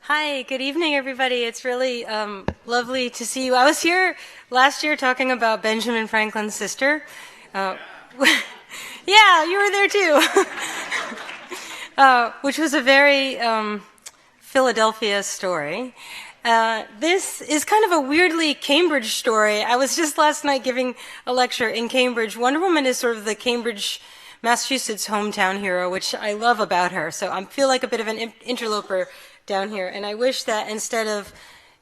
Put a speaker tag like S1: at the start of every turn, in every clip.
S1: Hi, good evening, everybody. It's really lovely to see you. I was here last year talking about Benjamin Franklin's sister. Yeah, you were there too. Which was a very Philadelphia story. This is kind of a weirdly Cambridge story. I was just last night giving a lecture in Cambridge. Wonder Woman is sort of the Cambridge, Massachusetts hometown hero, which I love about her. So I feel like a bit of an interloper down here. And I wish that instead of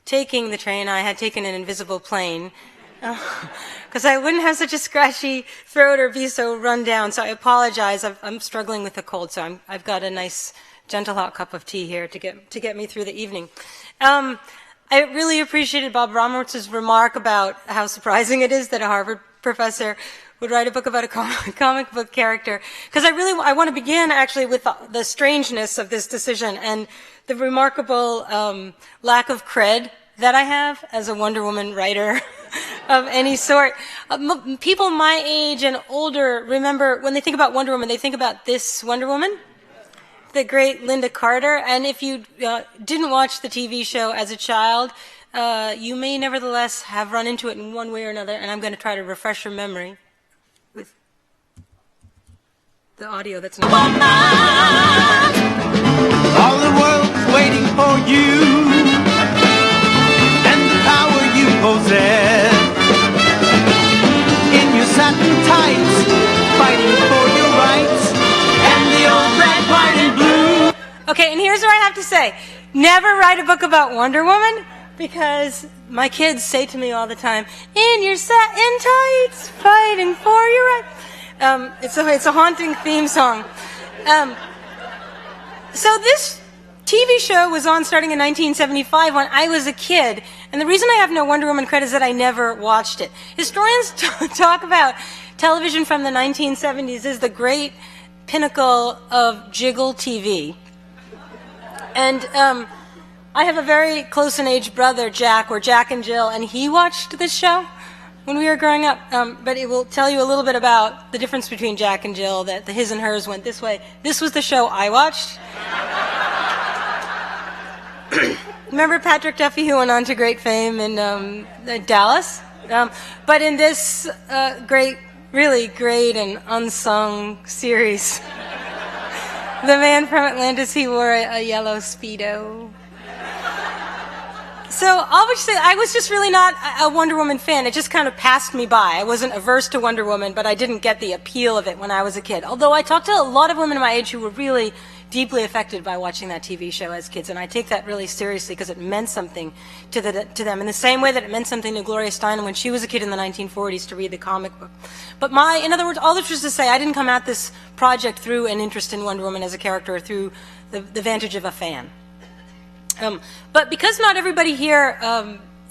S1: taking the train, I had taken an invisible plane. Because I wouldn't have such a scratchy throat or be so run down. So I apologize. I'm struggling with a cold, so I've got a nice, gentle hot cup of tea here to get me through the evening. I really appreciated Bob Romertz's remark about how surprising it is that a Harvard professor would write a book about a comic book character. Because I want to begin actually with the strangeness of this decision and the remarkable lack of cred that I have as a Wonder Woman writer of any sort. People my age and older remember, when they think about Wonder Woman, they think about this Wonder Woman, the great Linda Carter. And if you didn't watch the TV show as a child, you may nevertheless have run into it in one way or another, and I'm going to try to refresh your memory with the audio that's not...
S2: All the world's waiting for you and the power you possess. In your satin tights, fighting for your rights, and the old red, white, and blue.
S1: Okay, and here's what I have to say. Never write a book about Wonder Woman, because my kids say to me all the time, in your satin tights, fighting for your rights. It's a haunting theme song. So this TV show was on starting in 1975 when I was a kid, and the reason I have no Wonder Woman credit is that I never watched it. Historians talk about television from the 1970s as the great pinnacle of jiggle TV. And I have a very close in age brother, Jack, or Jack and Jill, and he watched this show when we were growing up. But it will tell you a little bit about the difference between Jack and Jill, that the his and hers went this way. This was the show I watched. Remember Patrick Duffy, who went on to great fame in Dallas? But in this really great and unsung series, the man from Atlantis, he wore a yellow Speedo. So obviously, I was just really not a Wonder Woman fan. It just kind of passed me by. I wasn't averse to Wonder Woman, but I didn't get the appeal of it when I was a kid. Although I talked to a lot of women my age who were really deeply affected by watching that TV show as kids, and I take that really seriously because it meant something to them in the same way that it meant something to Gloria Steinem when she was a kid in the 1940s to read the comic book. But in other words, all this was to say, I didn't come at this project through an interest in Wonder Woman as a character, through the vantage of a fan. But because not everybody here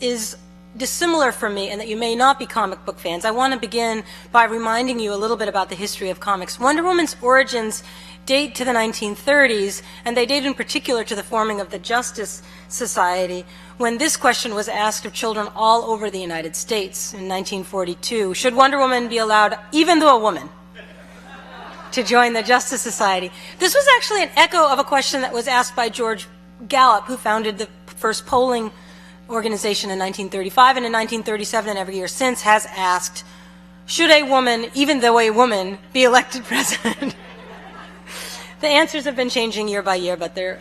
S1: is dissimilar from me and that you may not be comic book fans, I want to begin by reminding you a little bit about the history of comics. Wonder Woman's origins date to the 1930s, and they date in particular to the forming of the Justice Society, when this question was asked of children all over the United States in 1942. Should Wonder Woman be allowed, even though a woman, to join the Justice Society? This was actually an echo of a question that was asked by George Gallup, who founded the first polling organization in 1935, and in 1937 and every year since has asked, should a woman, even though a woman, be elected president? The answers have been changing year by year, but they're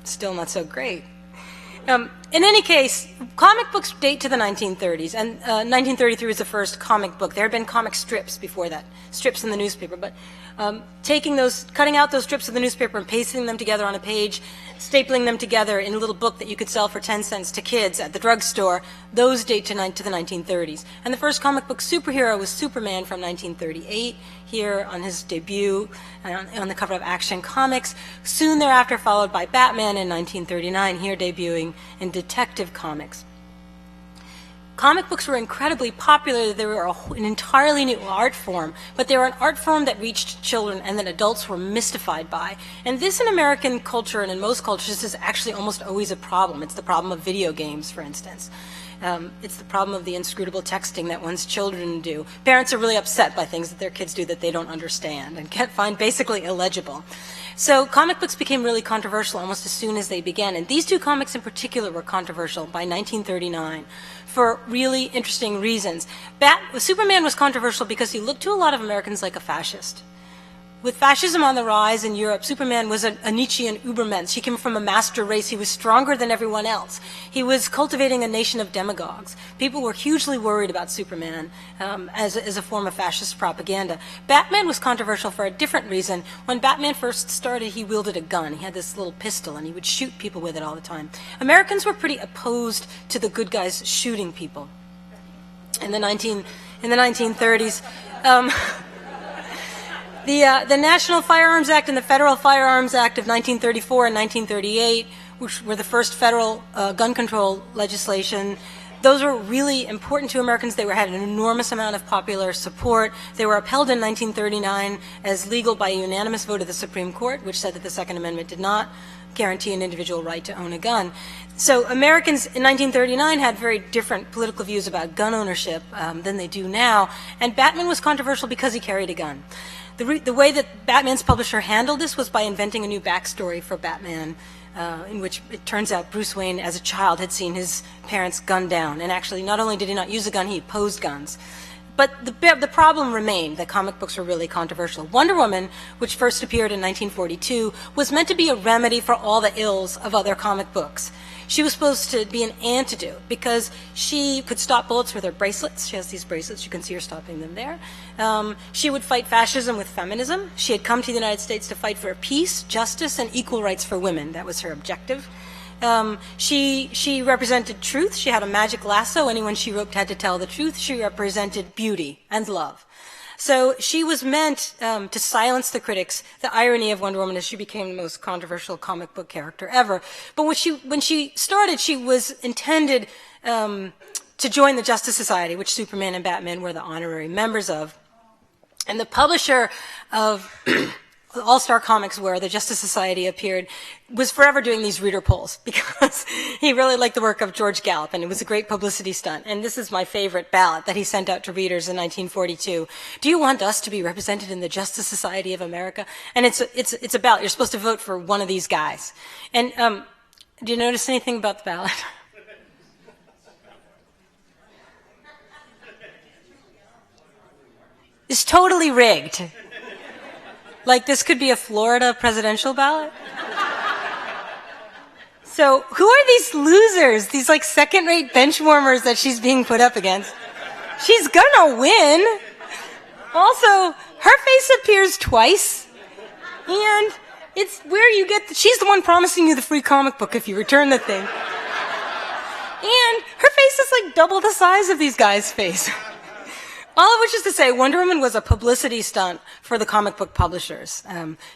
S1: still not so great. In any case, comic books date to the 1930s, and 1933 was the first comic book. There had been comic strips before that, strips in the newspaper, but cutting out those strips of the newspaper and pasting them together on a page, stapling them together in a little book that you could sell for 10 cents to kids at the drugstore, those date to the 1930s. And the first comic book superhero was Superman from 1938, here on his debut on the cover of Action Comics, soon thereafter followed by Batman in 1939, here debuting in Detective Comics. Comic books were incredibly popular. They were an entirely new art form, but they were an art form that reached children and that adults were mystified by. And this in American culture and in most cultures is actually almost always a problem. It's the problem of video games, for instance. It's the problem of the inscrutable texting that one's children do. Parents are really upset by things that their kids do that they don't understand and can't find basically illegible. So comic books became really controversial almost as soon as they began, and these two comics in particular were controversial by 1939 for really interesting reasons. Superman was controversial because he looked to a lot of Americans like a fascist. With fascism on the rise in Europe, Superman was a Nietzschean Übermensch. He came from a master race. He was stronger than everyone else. He was cultivating a nation of demagogues. People were hugely worried about Superman as a form of fascist propaganda. Batman was controversial for a different reason. When Batman first started, he wielded a gun. He had this little pistol, and he would shoot people with it all the time. Americans were pretty opposed to the good guys shooting people. In the 1930s, the National Firearms Act and the Federal Firearms Act of 1934 and 1938, which were the first federal gun control legislation, those were really important to Americans. They had an enormous amount of popular support. They were upheld in 1939 as legal by a unanimous vote of the Supreme Court, which said that the Second Amendment did not guarantee an individual right to own a gun. So Americans in 1939 had very different political views about gun ownership than they do now, and Batman was controversial because he carried a gun. The way that Batman's publisher handled this was by inventing a new backstory for Batman, in which it turns out Bruce Wayne, as a child, had seen his parents gunned down. And actually, not only did he not use a gun, he opposed guns. But the problem remained that comic books were really controversial. Wonder Woman, which first appeared in 1942, was meant to be a remedy for all the ills of other comic books. She was supposed to be an antidote because she could stop bullets with her bracelets. She has these bracelets. You can see her stopping them there. She would fight fascism with feminism. She had come to the United States to fight for peace, justice, and equal rights for women. That was her objective. She represented truth. She had a magic lasso. Anyone she roped had to tell the truth. She represented beauty and love. So she was meant to silence the critics. The irony of Wonder Woman is she became the most controversial comic book character ever. But when she started, she was intended to join the Justice Society, which Superman and Batman were the honorary members of. And the publisher of All-Star Comics, where the Justice Society appeared, was forever doing these reader polls because he really liked the work of George Gallup, and it was a great publicity stunt. And this is my favorite ballot that he sent out to readers in 1942. Do you want us to be represented in the Justice Society of America? And it's a ballot. You're supposed to vote for one of these guys. And do you notice anything about the ballot? It's totally rigged. Like this could be a Florida presidential ballot. So who are these losers, these like second-rate bench warmers that she's being put up against? She's gonna win. Also, her face appears twice. And it's where you get, she's the one promising you the free comic book if you return the thing. And her face is like double the size of these guys' face. All of which is to say, Wonder Woman was a publicity stunt for the comic book publishers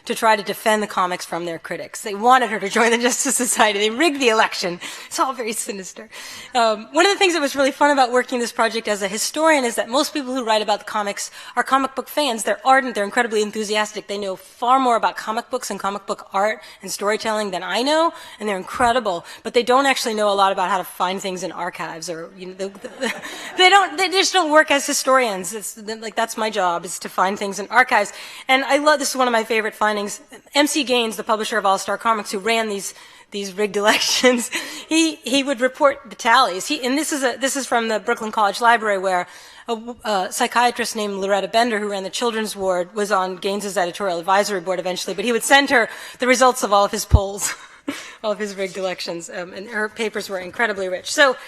S1: to try to defend the comics from their critics. They wanted her to join the Justice Society. They rigged the election. It's all very sinister. One of the things that was really fun about working this project as a historian is that most people who write about the comics are comic book fans. They're ardent. They're incredibly enthusiastic. They know far more about comic books and comic book art and storytelling than I know, and they're incredible. But they don't actually know a lot about how to find things in archives, or they just don't work as historians. It's like that's my job, is to find things in archives. And I love, this is one of my favorite findings. MC Gaines, the publisher of All-Star Comics, who ran these rigged elections, he would report the tallies. And this is from the Brooklyn College Library, where a psychiatrist named Loretta Bender, who ran the children's ward, was on Gaines's editorial advisory board eventually, but he would send her the results of all of his polls, all of his rigged elections, and her papers were incredibly rich. So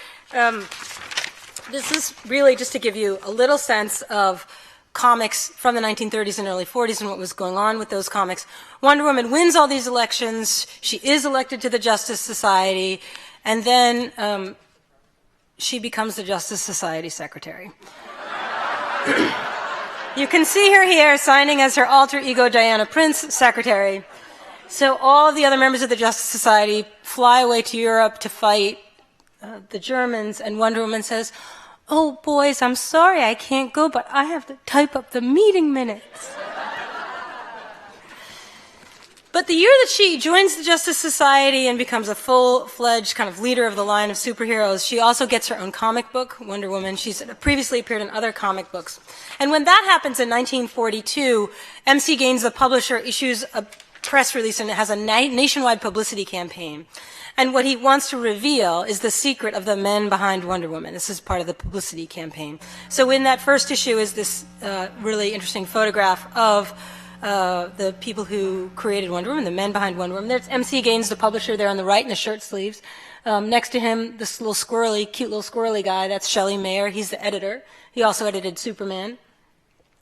S1: this is really just to give you a little sense of comics from the 1930s and early 40s and what was going on with those comics. Wonder Woman wins all these elections. She is elected to the Justice Society, and then she becomes the Justice Society secretary. You can see her here signing as her alter ego Diana Prince, secretary. So all of the other members of the Justice Society fly away to Europe to fight the Germans, and Wonder Woman says, "Oh, boys, I'm sorry I can't go, but I have to type up the meeting minutes." But the year that she joins the Justice Society and becomes a full-fledged kind of leader of the line of superheroes, she also gets her own comic book, Wonder Woman. She's previously appeared in other comic books. And when that happens in 1942, MC Gaines, the publisher, issues a press release and it has a nationwide publicity campaign. And what he wants to reveal is the secret of the men behind Wonder Woman. This is part of the publicity campaign. So in that first issue is this really interesting photograph of the people who created Wonder Woman, the men behind Wonder Woman. There's MC Gaines, the publisher, there on the right in the shirt sleeves. Next to him, this little cute little squirrely guy, that's Shelley Mayer. He's the editor. He also edited Superman.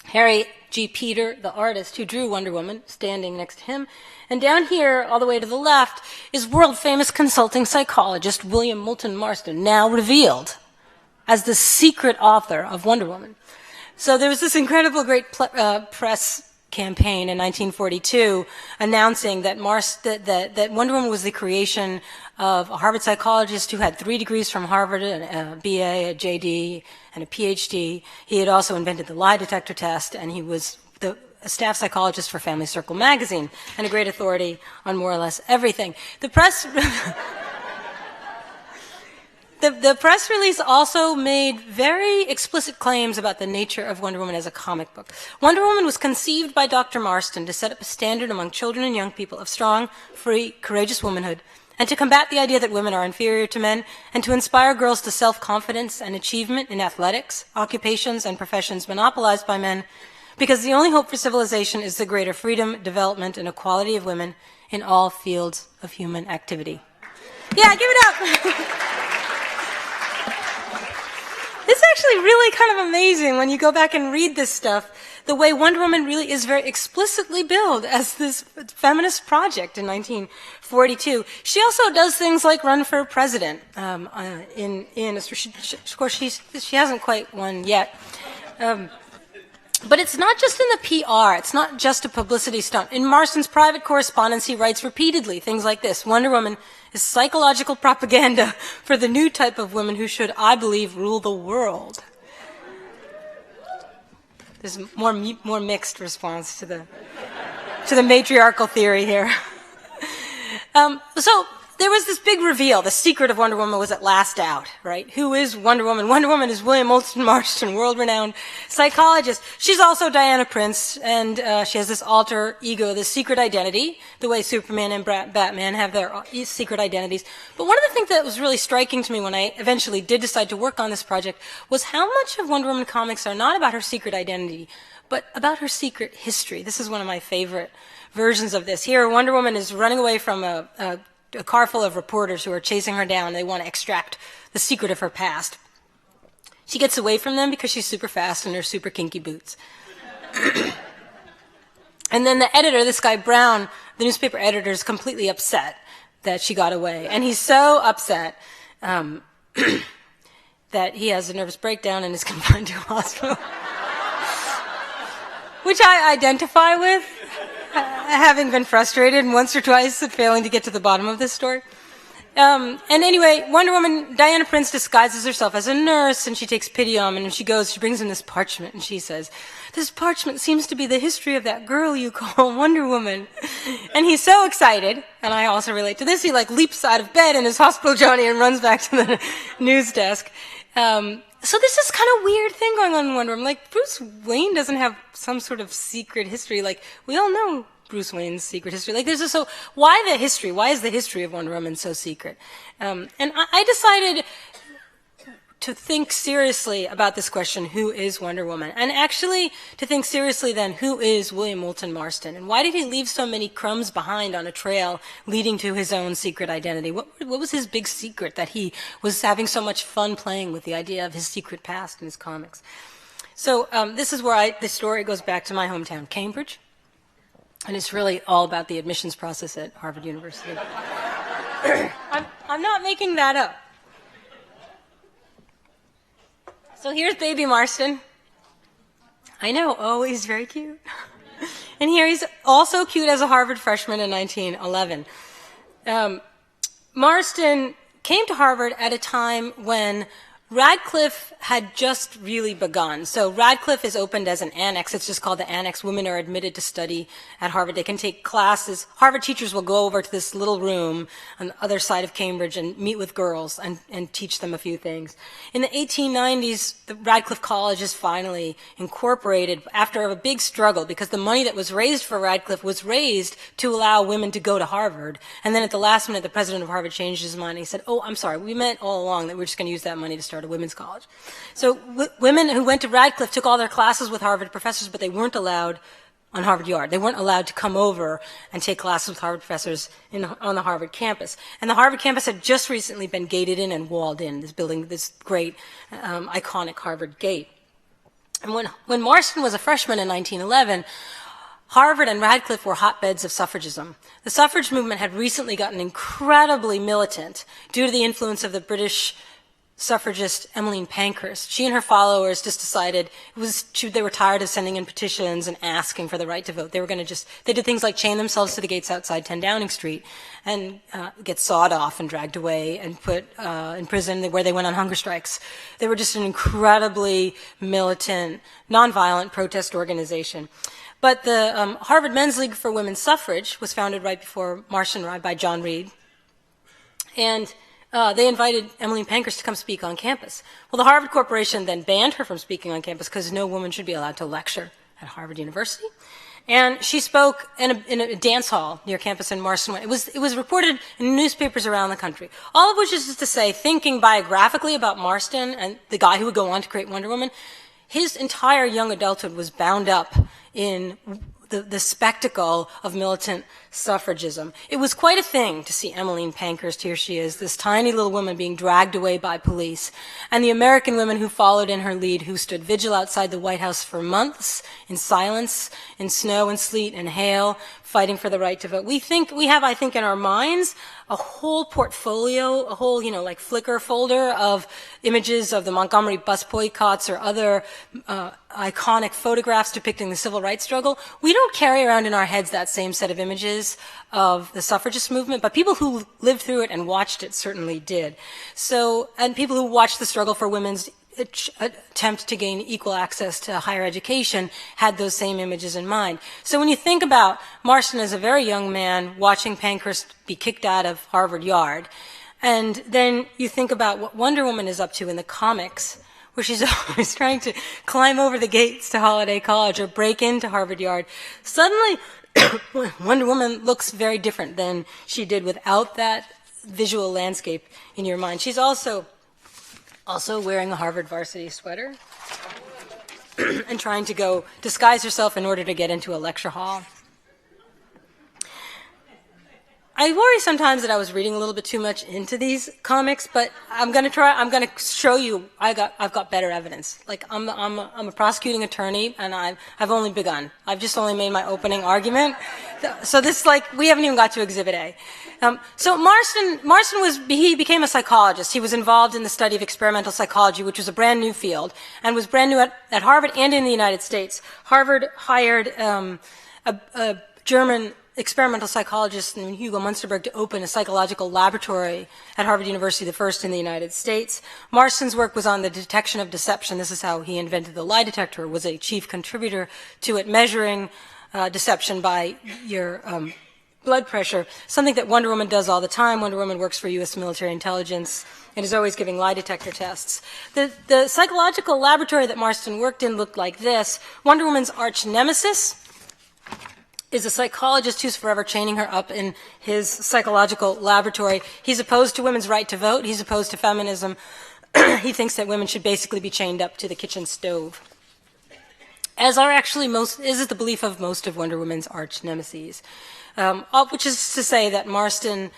S1: Harry G. Peter, the artist who drew Wonder Woman, standing next to him. And down here, all the way to the left, is world-famous consulting psychologist William Moulton Marston, now revealed as the secret author of Wonder Woman. So there was this incredible great press campaign in 1942 announcing that that Wonder Woman was the creation of a Harvard psychologist who had 3 degrees from Harvard, a BA, a JD, and a PhD. He had also invented the lie detector test, and he was a staff psychologist for Family Circle magazine and a great authority on more or less everything. The press... The press release also made very explicit claims about the nature of Wonder Woman as a comic book. Wonder Woman was conceived by Dr. Marston to set up a standard among children and young people of strong, free, courageous womanhood, and to combat the idea that women are inferior to men, and to inspire girls to self-confidence and achievement in athletics, occupations, and professions monopolized by men, because the only hope for civilization is the greater freedom, development, and equality of women in all fields of human activity. Yeah, give it up! It's actually really kind of amazing when you go back and read this stuff, the way Wonder Woman really is very explicitly billed as this feminist project in 1942. She also does things like run for president. Of course, she hasn't quite won yet. But it's not just in the PR. It's not just a publicity stunt. In Marston's private correspondence, he writes repeatedly things like this: Wonder Woman is psychological propaganda for the new type of women who should, I believe, rule the world. There's more mixed response to the matriarchal theory here. So there was this big reveal. The secret of Wonder Woman was at last out, right? Who is Wonder Woman? Wonder Woman is William Moulton Marston, world-renowned psychologist. She's also Diana Prince, and she has this alter ego, this secret identity, the way Superman and Batman have their secret identities. But one of the things that was really striking to me when I eventually did decide to work on this project was how much of Wonder Woman comics are not about her secret identity, but about her secret history. This is one of my favorite versions of this. Here, Wonder Woman is running away from a car full of reporters who are chasing her down. They want to extract the secret of her past. She gets away from them because she's super fast in her super kinky boots. And then the editor, this guy Brown, the newspaper editor, is completely upset that she got away. And he's so upset that he has a nervous breakdown and is confined to a hospital. Which I identify with, having been frustrated once or twice at failing to get to the bottom of this story. And anyway, Wonder Woman, Diana Prince disguises herself as a nurse, and she takes pity on him, and she brings him this parchment, and she says, "This parchment seems to be the history of that girl you call Wonder Woman." And he's so excited, and I also relate to this, he leaps out of bed in his hospital Johnny and runs back to the news desk. So this is kind of weird thing going on in Wonder Woman. Bruce Wayne doesn't have some sort of secret history. We all know Bruce Wayne's secret history. So why the history? Why is the history of Wonder Woman so secret? And I decided to think seriously about this question, who is Wonder Woman? And actually to think seriously then, who is William Moulton Marston? And why did he leave so many crumbs behind on a trail leading to his own secret identity? What was his big secret that he was having so much fun playing with the idea of his secret past in his comics? So this is where the story goes back to my hometown, Cambridge. And it's really all about the admissions process at Harvard University. I'm not making that up. So here's baby Marston. I know, oh, he's very cute. And here he's also cute as a Harvard freshman in 1911. Marston came to Harvard at a time when Radcliffe had just really begun. So Radcliffe is opened as an annex. It's just called the annex. Women are admitted to study at Harvard. They can take classes. Harvard teachers will go over to this little room on the other side of Cambridge and meet with girls and teach them a few things. In the 1890s, the Radcliffe College is finally incorporated after a big struggle because the money that was raised for Radcliffe was raised to allow women to go to Harvard. And then at the last minute, the president of Harvard changed his mind. He said, oh, I'm sorry, we meant all along that we're just going to use that money to start a women's college. So women who went to Radcliffe took all their classes with Harvard professors, but they weren't allowed on Harvard Yard. They weren't allowed to come over and take classes with Harvard professors on the Harvard campus. And the Harvard campus had just recently been gated in and walled in, this building, this great, iconic Harvard gate. And when Marston was a freshman in 1911, Harvard and Radcliffe were hotbeds of suffragism. The suffrage movement had recently gotten incredibly militant due to the influence of the British suffragist Emmeline Pankhurst. She and her followers just decided they were tired of sending in petitions and asking for the right to vote. They were going to they did things like chain themselves to the gates outside 10 Downing Street and get sawed off and dragged away and put in prison where they went on hunger strikes. They were just an incredibly militant, nonviolent protest organization. But the Harvard Men's League for Women's Suffrage was founded right before Marston arrived by John Reed. And they invited Emmeline Pankhurst to come speak on campus. Well, the Harvard Corporation then banned her from speaking on campus because no woman should be allowed to lecture at Harvard University. And she spoke in a dance hall near campus in Marston. It was reported in newspapers around the country. All of which is just to say, thinking biographically about Marston and the guy who would go on to create Wonder Woman, his entire young adulthood was bound up in the spectacle of militant suffragism. It was quite a thing to see Emmeline Pankhurst, here she is, this tiny little woman being dragged away by police, and the American women who followed in her lead, who stood vigil outside the White House for months in silence, in snow and sleet and hail, fighting for the right to vote. We have, I think, in our minds, a whole portfolio, a whole, like Flickr folder of images of the Montgomery bus boycotts or other iconic photographs depicting the civil rights struggle. We don't carry around in our heads that same set of images of the suffragist movement, but people who lived through it and watched it certainly did. So, and people who watched the struggle for women's attempt to gain equal access to higher education had those same images in mind. So when you think about Marston as a very young man watching Pankhurst be kicked out of Harvard Yard, and then you think about what Wonder Woman is up to in the comics, where she's always trying to climb over the gates to Holiday College or break into Harvard Yard, suddenly Wonder Woman looks very different than she did without that visual landscape in your mind. She's also wearing a Harvard varsity sweater and trying to go disguise herself in order to get into a lecture hall. I worry sometimes that I was reading a little bit too much into these comics, but I'm going to show you I've got better evidence. Like I'm a prosecuting attorney and I've only begun. I've just only made my opening argument. So this we haven't even got to Exhibit A. So Marston became a psychologist. He was involved in the study of experimental psychology, which was a brand new field and was brand new at Harvard and in the United States. Harvard hired a German experimental psychologist named Hugo Munsterberg to open a psychological laboratory at Harvard University, the first in the United States. Marston's work was on the detection of deception. This is how he invented the lie detector, was a chief contributor to it, measuring deception by your blood pressure, something that Wonder Woman does all the time. Wonder Woman works for U.S. military intelligence and is always giving lie detector tests. The psychological laboratory that Marston worked in looked like this. Wonder Woman's arch nemesis is a psychologist who's forever chaining her up in his psychological laboratory. He's opposed to women's right to vote. He's opposed to feminism. He thinks that women should basically be chained up to the kitchen stove. As are actually is the belief of most of Wonder Woman's arch nemeses. Which is to say that Marston,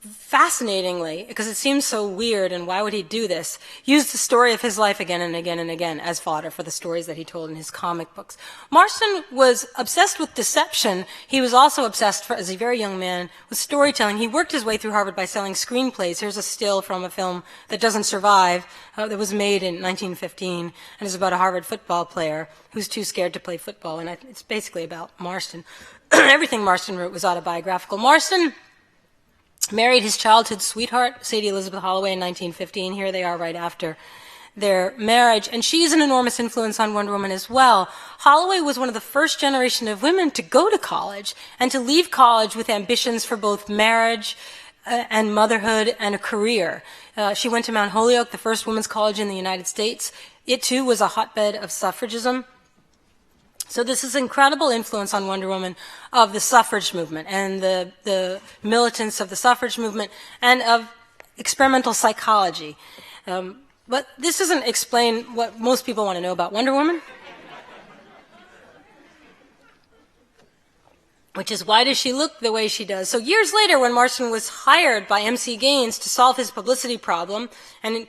S1: fascinatingly, because it seems so weird and why would he do this, used the story of his life again and again and again as fodder for the stories that he told in his comic books. Marston was obsessed with deception. He was also obsessed, as a very young man, with storytelling. He worked his way through Harvard by selling screenplays. Here's a still from a film that doesn't survive, that was made in 1915 and is about a Harvard football player who's too scared to play football, and it's basically about Marston. Everything Marston wrote was autobiographical. Marston married his childhood sweetheart, Sadie Elizabeth Holloway, in 1915. Here they are right after their marriage. And she's an enormous influence on Wonder Woman as well. Holloway was one of the first generation of women to go to college and to leave college with ambitions for both marriage and motherhood and a career. She went to Mount Holyoke, the first women's college in the United States. It too was a hotbed of suffragism. So this is incredible influence on Wonder Woman of the suffrage movement and the militants of the suffrage movement and of experimental psychology. But this doesn't explain what most people want to know about Wonder Woman, which is why does she look the way she does? So years later, when Marston was hired by MC Gaines to solve his publicity problem and,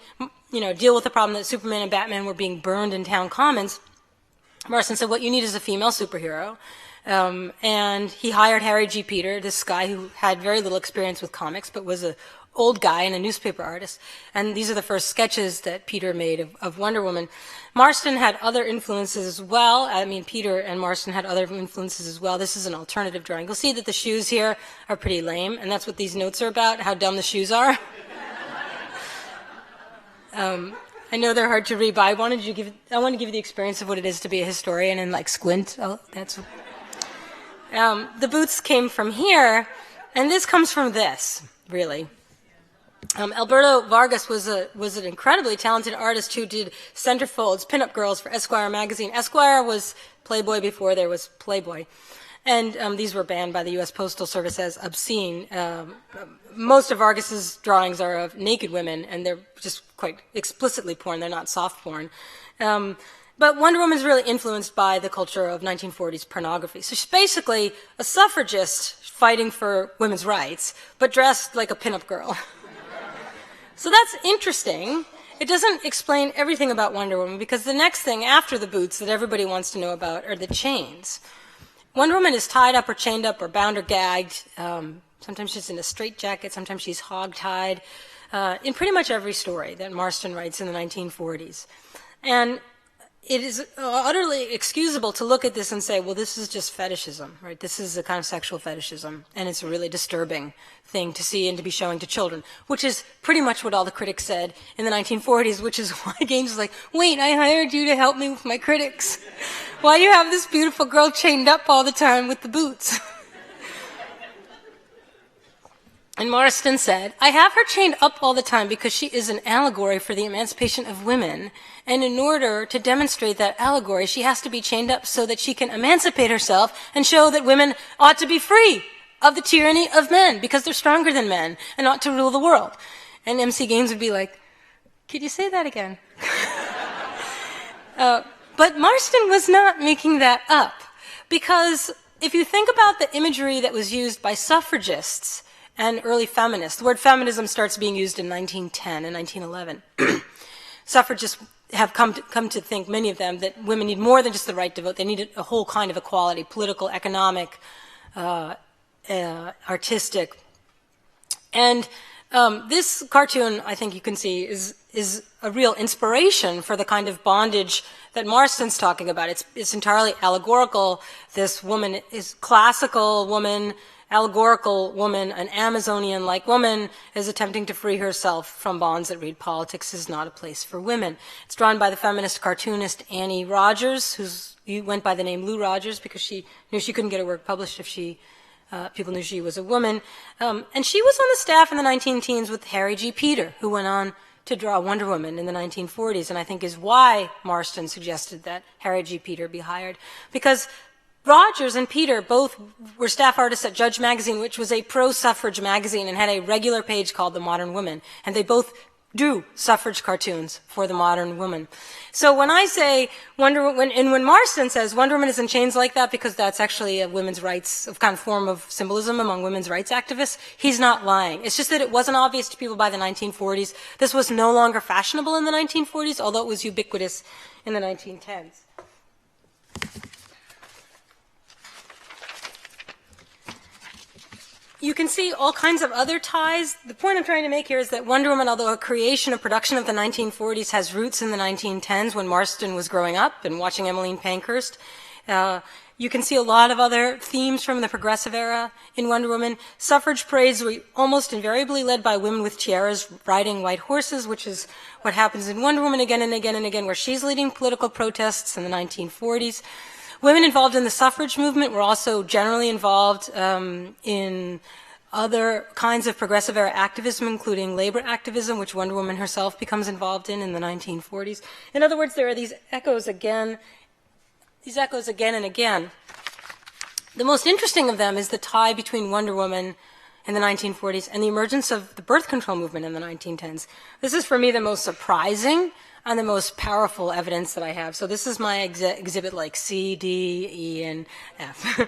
S1: deal with the problem that Superman and Batman were being burned in town commons, Marston said, what you need is a female superhero. And he hired Harry G. Peter, this guy who had very little experience with comics, but was an old guy and a newspaper artist. And these are the first sketches that Peter made of Wonder Woman. Marston had other influences as well. I mean, Peter and Marston had other influences as well. This is an alternative drawing. You'll see that the shoes here are pretty lame, and that's what these notes are about, how dumb the shoes are. I know they're hard to read, but I want to give you the experience of what it is to be a historian and squint. Oh, that's. The boots came from here, and this comes from this, really. Alberto Vargas was an incredibly talented artist who did centerfolds, pinup girls for Esquire magazine. Esquire was Playboy before there was Playboy. And these were banned by the U.S. Postal Service as obscene. Most of Vargas's drawings are of naked women, and they're just quite explicitly porn. They're not soft porn. But Wonder Woman is really influenced by the culture of 1940s pornography. So she's basically a suffragist fighting for women's rights, but dressed like a pinup girl. So that's interesting. It doesn't explain everything about Wonder Woman, because the next thing after the boots that everybody wants to know about are the chains. Wonder Woman is tied up or chained up or bound or gagged. Sometimes she's in a straitjacket, sometimes she's hog-tied, in pretty much every story that Marston writes in the 1940s. And it is utterly excusable to look at this and say, well, this is just fetishism, right? This is a kind of sexual fetishism, and it's a really disturbing thing to see and to be showing to children, which is pretty much what all the critics said in the 1940s, which is why Gaines was like, wait, I hired you to help me with my critics. Why do you have this beautiful girl chained up all the time with the boots? And Marston said, I have her chained up all the time because she is an allegory for the emancipation of women. And in order to demonstrate that allegory, she has to be chained up so that she can emancipate herself and show that women ought to be free of the tyranny of men because they're stronger than men and ought to rule the world. And MC Gaines would be like, could you say that again? But Marston was not making that up, because if you think about the imagery that was used by suffragists and early feminists, the word feminism starts being used in 1910 and 1911. Suffragists have come to think, many of them, that women need more than just the right to vote. They need a whole kind of equality, political, economic, artistic. And this cartoon, I think you can see, is a real inspiration for the kind of bondage that Marston's talking about. It's entirely allegorical. This woman is classical woman, allegorical woman, an Amazonian-like woman, is attempting to free herself from bonds that read politics is not a place for women. It's drawn by the feminist cartoonist Annie Rogers, who went by the name Lou Rogers because she knew she couldn't get her work published if people knew she was a woman. And she was on the staff in the 19-teens with Harry G. Peter, who went on to draw Wonder Woman in the 1940s, and I think is why Marston suggested that Harry G. Peter be hired. Because Rogers and Peter both were staff artists at Judge Magazine, which was a pro-suffrage magazine and had a regular page called The Modern Woman, and they both drew suffrage cartoons for the modern woman. So when I say when Marston says Wonder Woman is in chains like that because that's actually a women's rights, of kind of form of symbolism among women's rights activists, he's not lying. It's just that it wasn't obvious to people by the 1940s. This was no longer fashionable in the 1940s, although it was ubiquitous in the 1910s. You can see all kinds of other ties. The point I'm trying to make here is that Wonder Woman, although a creation, a production of the 1940s, has roots in the 1910s when Marston was growing up and watching Emmeline Pankhurst. You can see a lot of other themes from the progressive era in Wonder Woman. Suffrage parades were almost invariably led by women with tiaras riding white horses, which is what happens in Wonder Woman again and again and again, where she's leading political protests in the 1940s. Women involved in the suffrage movement were also generally involved in other kinds of progressive era activism, including labor activism, which Wonder Woman herself becomes involved in the 1940s. In other words, there are these echoes again and again. The most interesting of them is the tie between Wonder Woman in the 1940s and the emergence of the birth control movement in the 1910s. This is, for me, the most surprising and the most powerful evidence that I have. So this is my exhibit like C, D, E, and F.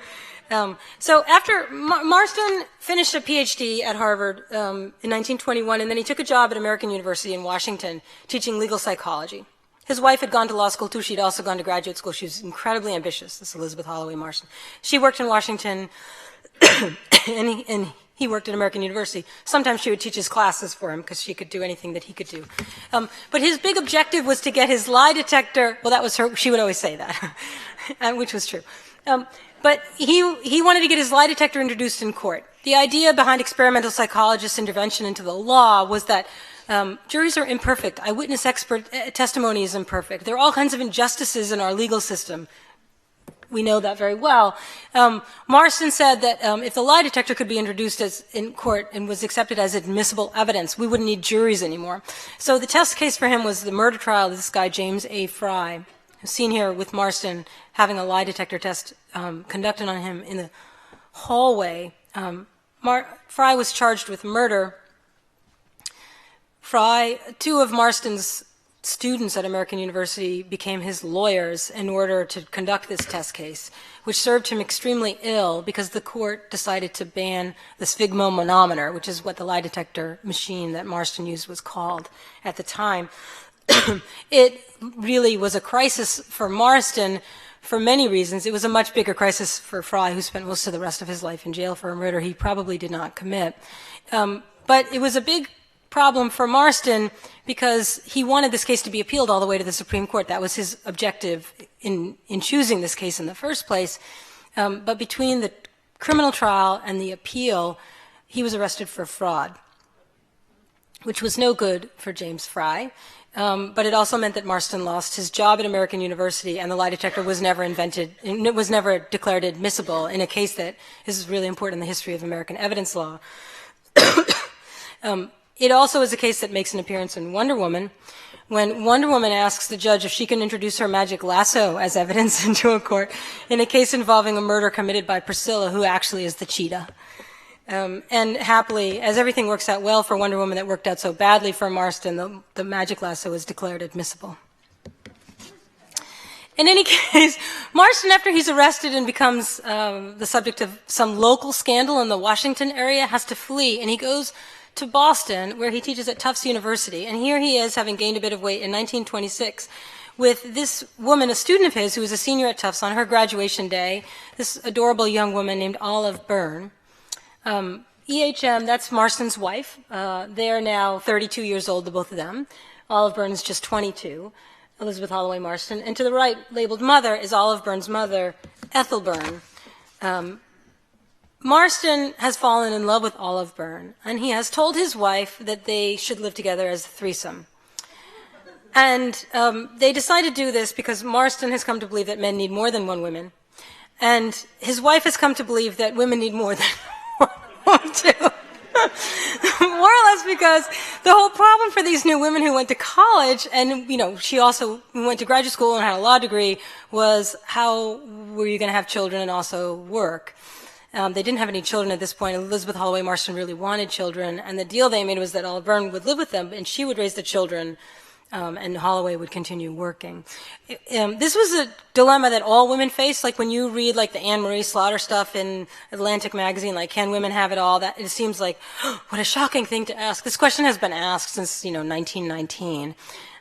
S1: So after Marston finished a PhD at Harvard in 1921, and then he took a job at American University in Washington teaching legal psychology. His wife had gone to law school too. She'd also gone to graduate school. She was incredibly ambitious, this Elizabeth Holloway Marston. She worked in Washington, and he worked at American University. Sometimes she would teach his classes for him because she could do anything that he could do. But his big objective was to get his lie detector, well, that was her, she would always say that, which was true. But he wanted to get his lie detector introduced in court. The idea behind experimental psychologists' intervention into the law was that juries are imperfect. Eyewitness expert testimony is imperfect. There are all kinds of injustices in our legal system. We know that very well. Marston said that if the lie detector could be introduced in court and was accepted as admissible evidence, we wouldn't need juries anymore. So the test case for him was the murder trial of this guy, James A. Fry, who's seen here with Marston having a lie detector test conducted on him in the hallway. Fry was charged with murder. Fry, two of Marston's students at American University became his lawyers in order to conduct this test case, which served him extremely ill because the court decided to ban the sphygmomanometer, which is what the lie detector machine that Marston used was called at the time. It really was a crisis for Marston for many reasons. It was a much bigger crisis for Fry, who spent most of the rest of his life in jail for a murder he probably did not commit. But it was a big problem for Marston because he wanted this case to be appealed all the way to the Supreme Court. That was his objective in choosing this case in the first place. But between the criminal trial and the appeal, he was arrested for fraud, which was no good for James Fry. But it also meant that Marston lost his job at American University, and the lie detector was never invented, and it was never declared admissible in a case that is really important in the history of American evidence law. It also is a case that makes an appearance in Wonder Woman, when Wonder Woman asks the judge if she can introduce her magic lasso as evidence into a court in a case involving a murder committed by Priscilla, who actually is the cheetah. And happily, as everything works out well for Wonder Woman that worked out so badly for Marston, the magic lasso is declared admissible. In any case, Marston, after he's arrested and becomes the subject of some local scandal in the Washington area, has to flee, and he goes to Boston, where he teaches at Tufts University. And here he is, having gained a bit of weight in 1926, with this woman, a student of his, who was a senior at Tufts on her graduation day, this adorable young woman named Olive Byrne. EHM, that's Marston's wife. They're now 32 years old, the both of them. Olive Byrne is just 22, Elizabeth Holloway Marston. And to the right, labeled mother, is Olive Byrne's mother, Ethel Byrne. Marston has fallen in love with Olive Byrne, and he has told his wife that they should live together as a threesome. And they decide to do this because Marston has come to believe that men need more than one woman, and his wife has come to believe that women need more than one too. More or less because the whole problem for these new women who went to college, and she also went to graduate school and had a law degree, was how were you going to have children and also work? They didn't have any children at this point. Elizabeth Holloway Marston really wanted children, and the deal they made was that Olive Byrne would live with them, and she would raise the children, and Holloway would continue working. This was a dilemma that all women face. Like when you read like the Anne Marie Slaughter stuff in Atlantic magazine, like can women have it all? That it seems like what a shocking thing to ask. This question has been asked since 1919.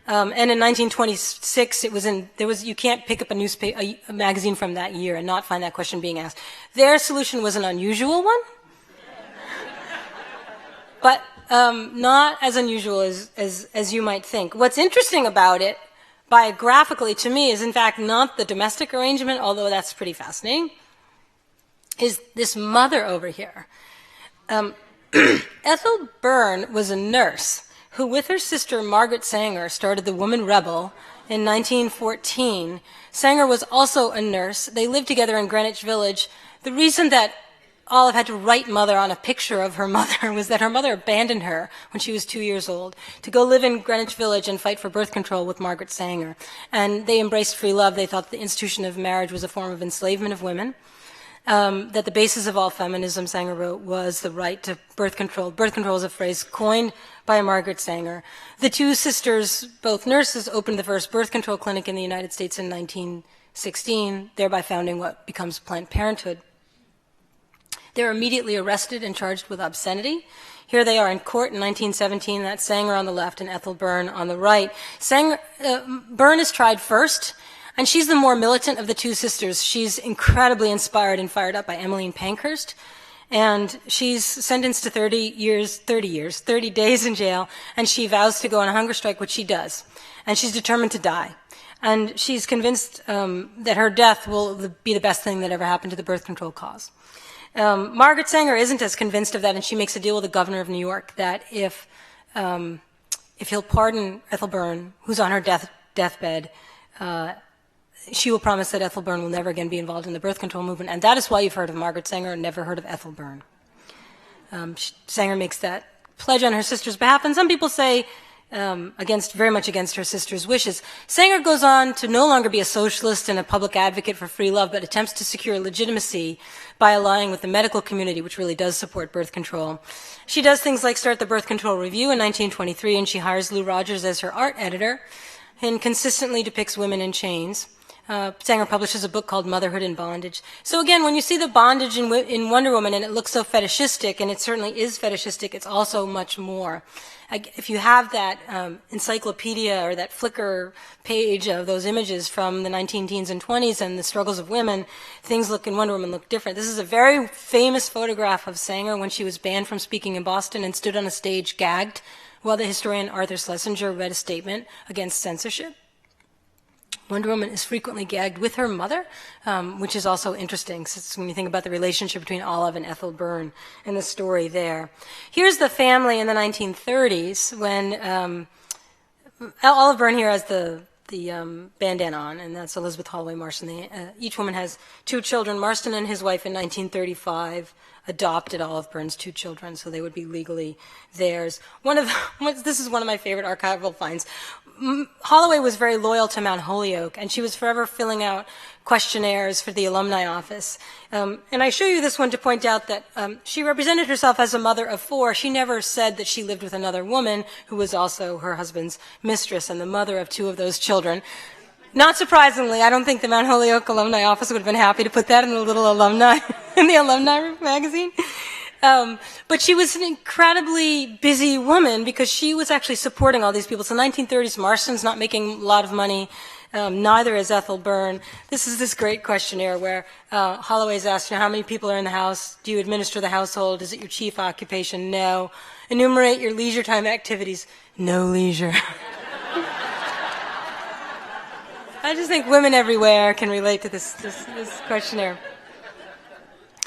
S1: And in 1926, you can't pick up a magazine from that year and not find that question being asked. Their solution was an unusual one, but not as unusual as you might think. What's interesting about it, biographically, to me, is in fact not the domestic arrangement, although that's pretty fascinating, is this mother over here. Ethel Byrne was a nurse who, with her sister Margaret Sanger, started the Woman Rebel in 1914. Sanger was also a nurse. They lived together in Greenwich Village. The reason that Olive had to write mother on a picture of her mother was that her mother abandoned her when she was 2 years old to go live in Greenwich Village and fight for birth control with Margaret Sanger. And they embraced free love. They thought the institution of marriage was a form of enslavement of women. That the basis of all feminism, Sanger wrote, was the right to birth control. Birth control is a phrase coined by Margaret Sanger. The two sisters, both nurses, opened the first birth control clinic in the United States in 1916, thereby founding what becomes Planned Parenthood. They were immediately arrested and charged with obscenity. Here they are in court in 1917. That's Sanger on the left and Ethel Byrne on the right. Byrne is tried first, and she's the more militant of the two sisters. She's incredibly inspired and fired up by Emmeline Pankhurst. And she's sentenced to 30 days in jail, and she vows to go on a hunger strike, which she does. And she's determined to die. And she's convinced that her death will be the best thing that ever happened to the birth control cause. Margaret Sanger isn't as convinced of that, and she makes a deal with the governor of New York that if he'll pardon Ethel Byrne, who's on her deathbed, she will promise that Ethel Byrne will never again be involved in the birth control movement. And that is why you've heard of Margaret Sanger and never heard of Ethel Byrne. Sanger makes that pledge on her sister's behalf, and some people say very much against her sister's wishes. Sanger goes on to no longer be a socialist and a public advocate for free love, but attempts to secure legitimacy by allying with the medical community, which really does support birth control. She does things like start the Birth Control Review in 1923, and she hires Lou Rogers as her art editor and consistently depicts women in chains. Sanger publishes a book called Motherhood in Bondage. So again, when you see the bondage in Wonder Woman and it looks so fetishistic, and it certainly is fetishistic, it's also much more. If you have that encyclopedia or that Flickr page of those images from the 19-teens and 20s and the struggles of women, things in Wonder Woman look different. This is a very famous photograph of Sanger when she was banned from speaking in Boston and stood on a stage gagged while the historian Arthur Schlesinger read a statement against censorship. Wonder Woman is frequently gagged with her mother, which is also interesting when you think about the relationship between Olive and Ethel Byrne and the story there. Here's the family in the 1930s when Olive Byrne here has the bandana on, and that's Elizabeth Holloway Marston. Each woman has two children. Marston and his wife in 1935 adopted Olive Byrne's two children, so they would be legally theirs. This is one of my favorite archival finds. Holloway was very loyal to Mount Holyoke, and she was forever filling out questionnaires for the alumni office. And I show you this one to point out that she represented herself as a mother of four. She never said that she lived with another woman who was also her husband's mistress and the mother of two of those children. Not surprisingly, I don't think the Mount Holyoke alumni office would have been happy to put that in the little alumni, in the alumni magazine. But she was an incredibly busy woman because she was actually supporting all these people. So 1930s, Marston's not making a lot of money. Neither is Ethel Byrne. This is this great questionnaire where Holloway's asked, how many people are in the house? Do you administer the household? Is it your chief occupation? No. Enumerate your leisure time activities. No leisure. I just think women everywhere can relate to this questionnaire.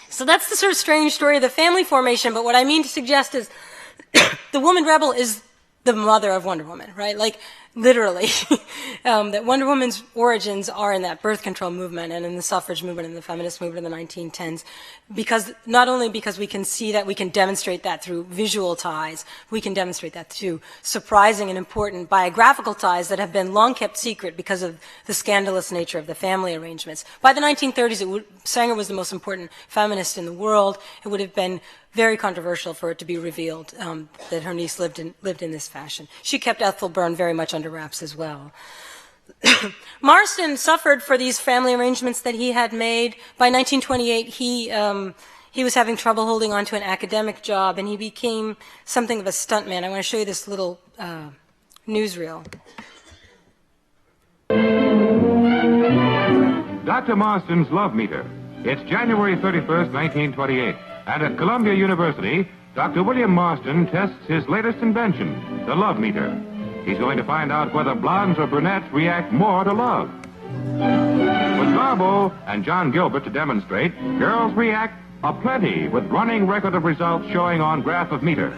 S1: So that's the sort of strange story of the family formation, but what I mean to suggest is the woman rebel is the mother of Wonder Woman, right? Like, literally. That Wonder Woman's origins are in that birth control movement and in the suffrage movement and the feminist movement in the 1910s, not only because we can see that, we can demonstrate that through visual ties, we can demonstrate that through surprising and important biographical ties that have been long kept secret because of the scandalous nature of the family arrangements. By the 1930s, Sanger was the most important feminist in the world. It would have been very controversial for it to be revealed that her niece lived in this fashion. She kept Ethel Byrne very much under wraps as well. Marston suffered for these family arrangements that he had made. By 1928, he was having trouble holding on to an academic job, and he became something of a stuntman. I want to show you this little newsreel.
S3: Dr. Marston's Love Meter. It's January 31st, 1928. And at Columbia University, Dr. William Marston tests his latest invention, the Love Meter. He's going to find out whether blondes or brunettes react more to love. With Garbo and John Gilbert to demonstrate, girls react aplenty with running record of results showing on graph of meter.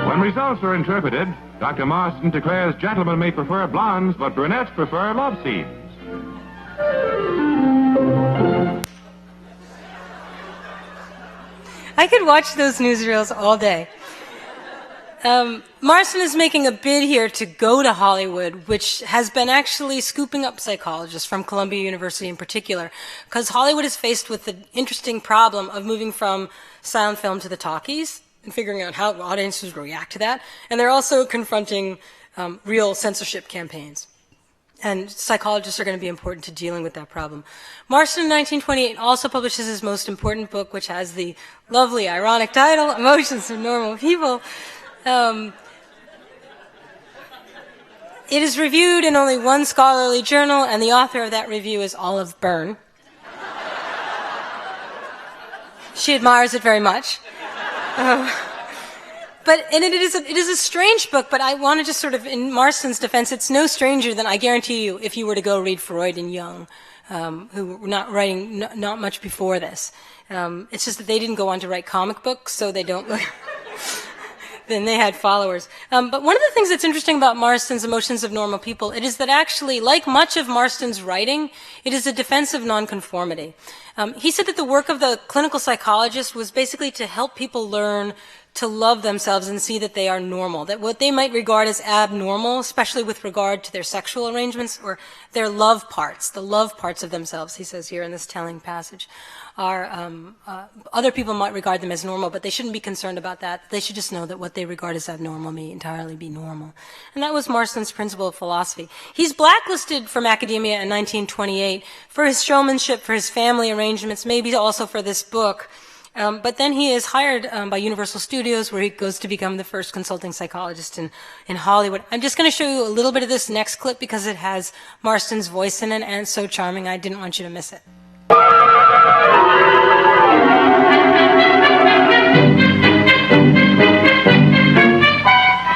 S3: When results are interpreted, Dr. Marston declares gentlemen may prefer blondes, but brunettes prefer love scenes.
S1: I could watch those newsreels all day. Marston is making a bid here to go to Hollywood, which has been actually scooping up psychologists from Columbia University in particular, because Hollywood is faced with the interesting problem of moving from silent film to the talkies and figuring out how audiences react to that. And they're also confronting real censorship campaigns. And psychologists are going to be important to dealing with that problem. Marston in 1928 also publishes his most important book, which has the lovely, ironic title, Emotions of Normal People. It is reviewed in only one scholarly journal, and the author of that review is Olive Byrne. She admires it very much. It is a strange book, but I want to just sort of, in Marston's defense, it's no stranger than, I guarantee you, if you were to go read Freud and Jung, who were not writing not much before this. It's just that they didn't go on to write comic books, so they don't look... Then they had followers. But one of the things that's interesting about Marston's Emotions of Normal People, it is that actually, like much of Marston's writing, it is a defense of nonconformity. He said that the work of the clinical psychologist was basically to help people learn to love themselves and see that they are normal, that what they might regard as abnormal, especially with regard to their sexual arrangements or their love parts, the love parts of themselves, he says here in this telling passage, are other people might regard them as normal, but they shouldn't be concerned about that. They should just know that what they regard as abnormal may entirely be normal. And that was Marston's principle of philosophy. He's blacklisted from academia in 1928 for his showmanship, for his family arrangements, maybe also for this book. But then he is hired by Universal Studios, where he goes to become the first consulting psychologist in Hollywood. I'm just going to show you a little bit of this next clip because it has Marston's voice in it, and it's so charming, I didn't want you to miss it.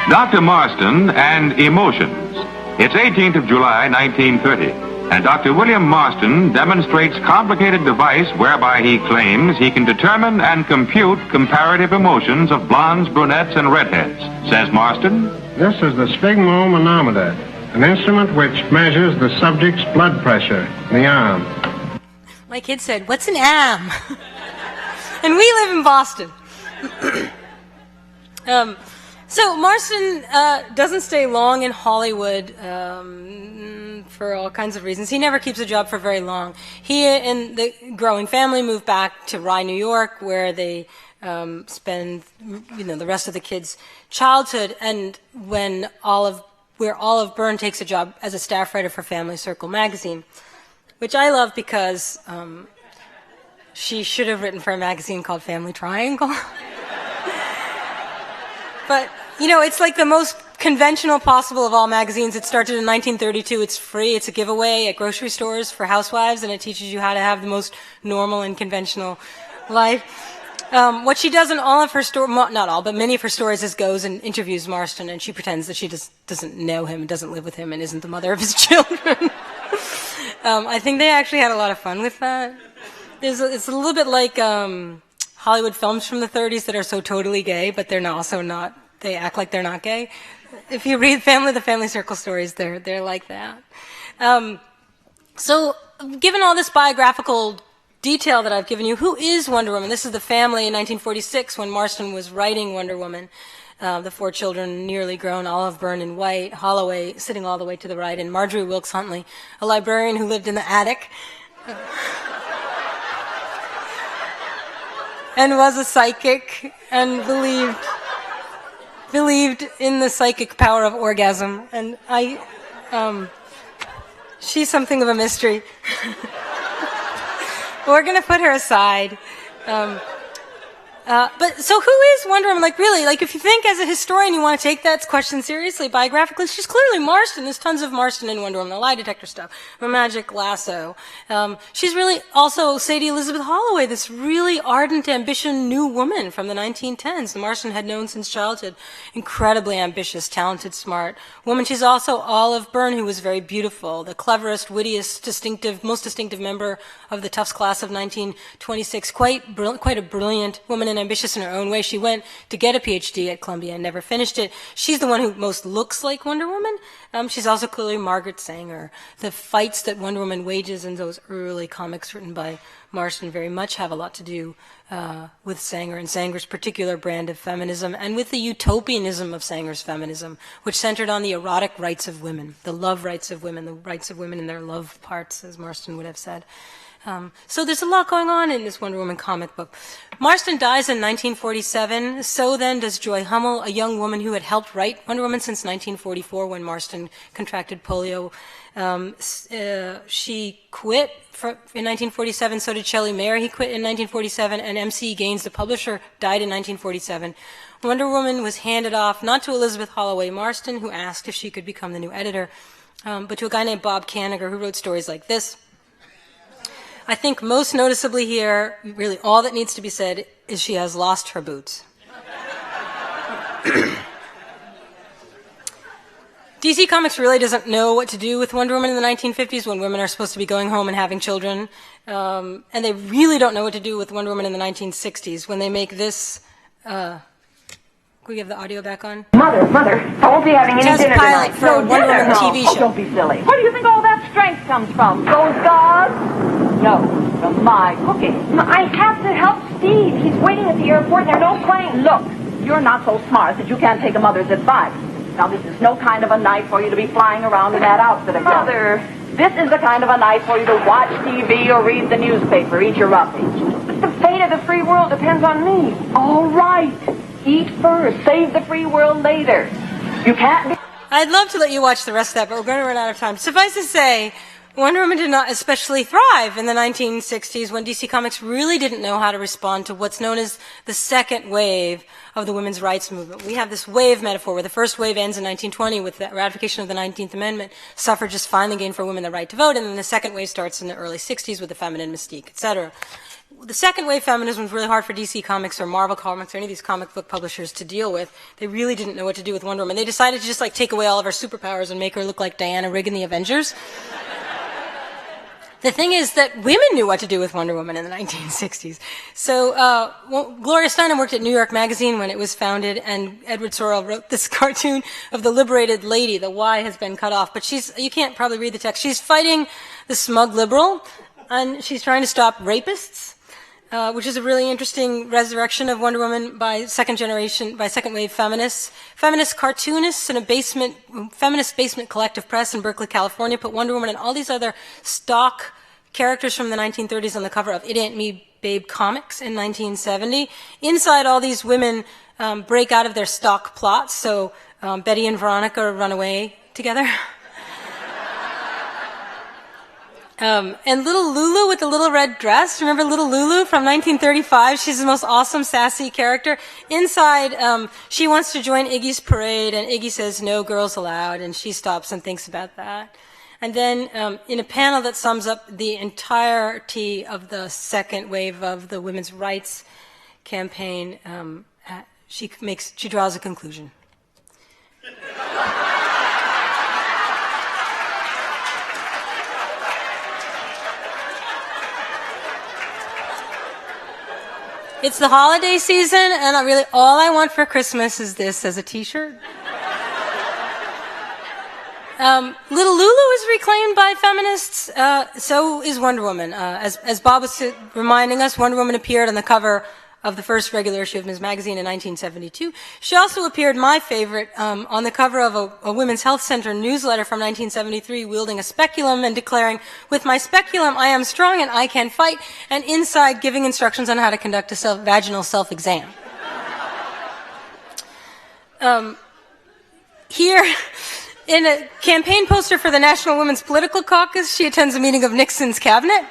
S3: Dr. Marston and Emotions. It's 18th of July, 1930, and Dr. William Marston demonstrates complicated device whereby he claims he can determine and compute comparative emotions of blondes, brunettes, and redheads. Says Marston,
S4: "This is the sphygmomanometer, an instrument which measures the subject's blood pressure in the arm."
S1: My kid said, "What's an am?" And we live in Boston. So Marston doesn't stay long in Hollywood for all kinds of reasons. He never keeps a job for very long. He and the growing family moved back to Rye, New York, where they spend the rest of the kids' childhood. And where Olive Byrne takes a job as a staff writer for Family Circle magazine, which I love because she should have written for a magazine called Family Triangle. But, it's like the most conventional possible of all magazines. It started in 1932. It's free. It's a giveaway at grocery stores for housewives, and it teaches you how to have the most normal and conventional life. What she does in all of her stories, not all, but many of her stories, is goes and interviews Marston, and she pretends that she just doesn't know him and doesn't live with him and isn't the mother of his children. I think they actually had a lot of fun with that. It's a little bit like Hollywood films from the 30s that are so totally gay, but they're also not. They act like they're not gay. If you read the Family Circle stories, they're like that. So, given all this biographical detail that I've given you, who is Wonder Woman? This is the family in 1946 when Marston was writing Wonder Woman. The four children, nearly grown, Olive Byrne in white, Holloway sitting all the way to the right, and Marjorie Wilkes Huntley, a librarian who lived in the attic. And was a psychic and believed in the psychic power of orgasm. And she's something of a mystery. We're going to put her aside. But so who is Wonder Woman? Like really, like if you think as a historian you want to take that question seriously, biographically, she's clearly Marston. There's tons of Marston in Wonder Woman, the lie detector stuff, the magic lasso. She's really also Sadie Elizabeth Holloway, this really ardent, ambitious new woman from the 1910s. The Marston had known since childhood. Incredibly ambitious, talented, smart woman. She's also Olive Byrne, who was very beautiful, the cleverest, wittiest, most distinctive member of the Tufts class of 1926. Quite a brilliant woman and ambitious in her own way. She went to get a PhD at Columbia and never finished it. She's the one who most looks like Wonder Woman. She's also clearly Margaret Sanger. The fights that Wonder Woman wages in those early comics written by Marston very much have a lot to do with Sanger and Sanger's particular brand of feminism and with the utopianism of Sanger's feminism, which centered on the erotic rights of women, the love rights of women, the rights of women in their love parts, as Marston would have said. So there's a lot going on in this Wonder Woman comic book. Marston dies in 1947. So then does Joy Hummel, a young woman who had helped write Wonder Woman since 1944 when Marston contracted polio. She quit in 1947. So did Shelley Mayer. He quit in 1947. And M.C. Gaines, the publisher, died in 1947. Wonder Woman was handed off not to Elizabeth Holloway Marston, who asked if she could become the new editor, but to a guy named Bob Kanigher, who wrote stories like this. I think most noticeably here, really all that needs to be said is she has lost her boots. DC Comics really doesn't know what to do with Wonder Woman in the 1950s when women are supposed to be going home and having children. And they really don't know what to do with Wonder Woman in the 1960s when they make this... can we have the audio back on?
S5: Mother, I won't be having any
S1: Test
S5: dinner
S1: pilot
S5: tonight.
S1: for a Wonder Woman TV show.
S5: Oh, don't be silly. Where do you think all that strength comes from? Those gods? No, from my cooking. I have to help Steve. He's waiting at the airport and there are no planes. Look, you're not so smart that you can't take a mother's advice. Now, this is no kind of a night for you to be flying around in that outfit again. Mother, this is the kind of a night for you to watch TV or read the newspaper, eat your roughage. But the fate of the free world depends on me. All right. Eat first. Save the free world later. You can't be...
S1: I'd love to let you watch the rest of that, but we're going to run out of time. Suffice to say, Wonder Woman did not especially thrive in the 1960s when DC Comics really didn't know how to respond to what's known as the second wave of the women's rights movement. We have this wave metaphor where the first wave ends in 1920 with the ratification of the 19th Amendment, suffragists finally gained for women the right to vote, and then the second wave starts in the early 60s with the feminine mystique, etc. The second wave feminism was really hard for DC Comics or Marvel Comics or any of these comic book publishers to deal with. They really didn't know what to do with Wonder Woman. They decided to just like take away all of her superpowers and make her look like Diana Rigg in the Avengers. The thing is that women knew what to do with Wonder Woman in the 1960s. So Gloria Steinem worked at New York Magazine when it was founded, and Edward Sorrell wrote this cartoon of the liberated lady. The Y has been cut off, but you can't probably read the text. She's fighting the smug liberal, and she's trying to stop rapists. Which is a really interesting resurrection of Wonder Woman by second wave feminists. Feminist cartoonists in a feminist basement collective press in Berkeley, California, put Wonder Woman and all these other stock characters from the 1930s on the cover of It Ain't Me Babe comics in 1970. Inside, all these women break out of their stock plots. So Betty and Veronica run away together. And little Lulu with the little red dress. Remember little Lulu from 1935? She's the most awesome, sassy character. Inside, she wants to join Iggy's parade, and Iggy says, no girls allowed, and she stops and thinks about that. And then in a panel that sums up the entirety of the second wave of the women's rights campaign, she draws a conclusion. It's the holiday season, and all I want for Christmas is this as a T-shirt. Little Lulu is reclaimed by feminists. So is Wonder Woman. As Bob was reminding us, Wonder Woman appeared on the cover of the first regular issue of Ms. Magazine in 1972. She also appeared, my favorite, on the cover of a Women's Health Center newsletter from 1973, wielding a speculum and declaring, with my speculum I am strong and I can fight, and inside giving instructions on how to conduct a vaginal self-exam. Here, in a campaign poster for the National Women's Political Caucus, she attends a meeting of Nixon's cabinet.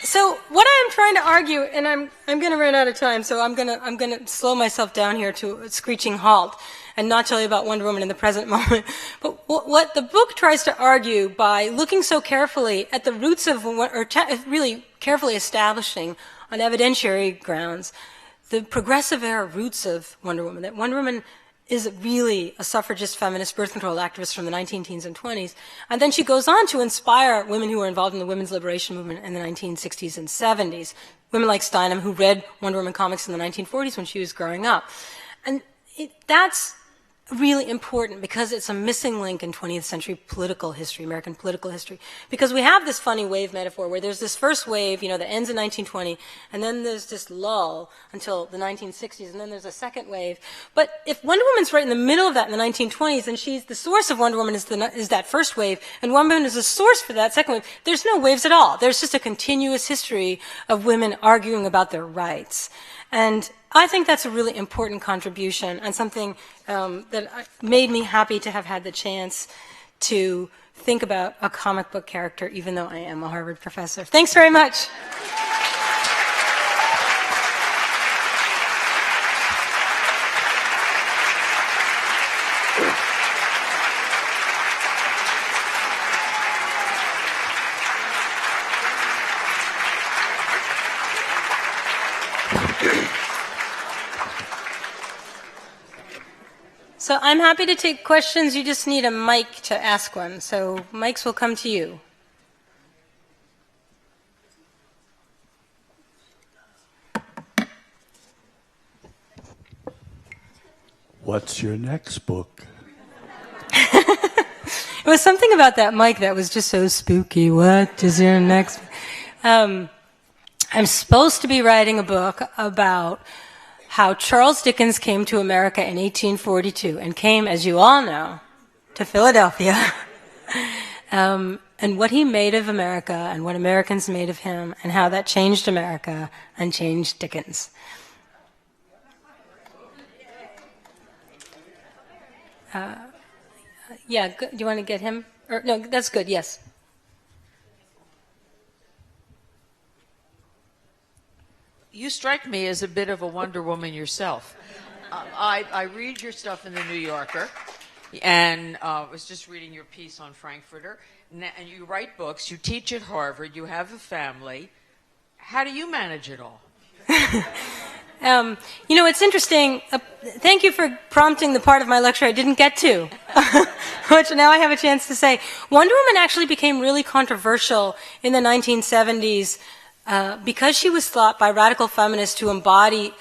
S1: So what I'm trying to argue, and I'm going to run out of time, so I'm going to slow myself down here to a screeching halt and not tell you about Wonder Woman in the present moment. But what the book tries to argue by looking so carefully at the roots of, really carefully establishing on evidentiary grounds, the progressive era roots of Wonder Woman, that Wonder Woman is really a suffragist, feminist, birth control activist from the 19-teens and 20s. And then she goes on to inspire women who were involved in the women's liberation movement in the 1960s and 70s. Women like Steinem, who read Wonder Woman comics in the 1940s when she was growing up. And that's really important because it's a missing link in 20th century political history, American political history. Because we have this funny wave metaphor where there's this first wave, that ends in 1920, and then there's this lull until the 1960s, and then there's a second wave. But if Wonder Woman's right in the middle of that in the 1920s, and she's the source of Wonder Woman is that first wave, and Wonder Woman is the source for that second wave, there's no waves at all. There's just a continuous history of women arguing about their rights. And I think that's a really important contribution and something that made me happy to have had the chance to think about a comic book character, even though I am a Harvard professor. Thanks very much. So I'm happy to take questions. You just need a mic to ask one. So mics will come to you.
S6: What's your next book?
S1: It was something about that mic that was just so spooky. What is your next? I'm supposed to be writing a book about how Charles Dickens came to America in 1842 and came, as you all know, to Philadelphia, and what he made of America and what Americans made of him and how that changed America and changed Dickens. Yeah, good. Do you want to get him? Or, no, that's good, yes.
S7: You strike me as a bit of a Wonder Woman yourself. I read your stuff in the New Yorker, and was just reading your piece on Frankfurter. And you write books, you teach at Harvard, you have a family. How do you manage it all?
S1: It's interesting. Thank you for prompting the part of my lecture I didn't get to, which now I have a chance to say. Wonder Woman actually became really controversial in the 1970s because she was thought by radical feminists to embody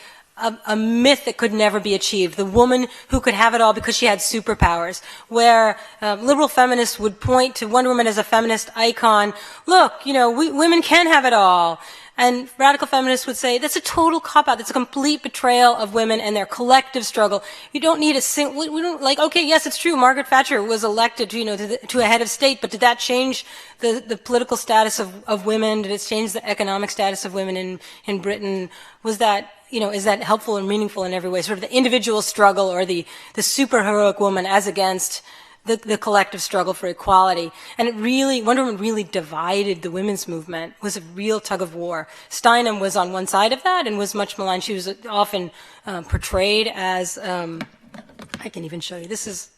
S1: a myth that could never be achieved, the woman who could have it all because she had superpowers, where liberal feminists would point to Wonder Woman as a feminist icon. Look, women can have it all. And radical feminists would say, that's a total cop-out. That's a complete betrayal of women and their collective struggle. You don't need we don't, okay, yes, it's true, Margaret Thatcher was elected to a head of state, but did that change the political status of women? Did it change the economic status of women in Britain? Was that, is that helpful and meaningful in every way? Sort of the individual struggle or the superheroic woman as against the collective struggle for equality. And Wonder Woman really divided the women's movement. It was a real tug of war. Steinem was on one side of that and was much maligned. She was often portrayed as, I can even show you. This is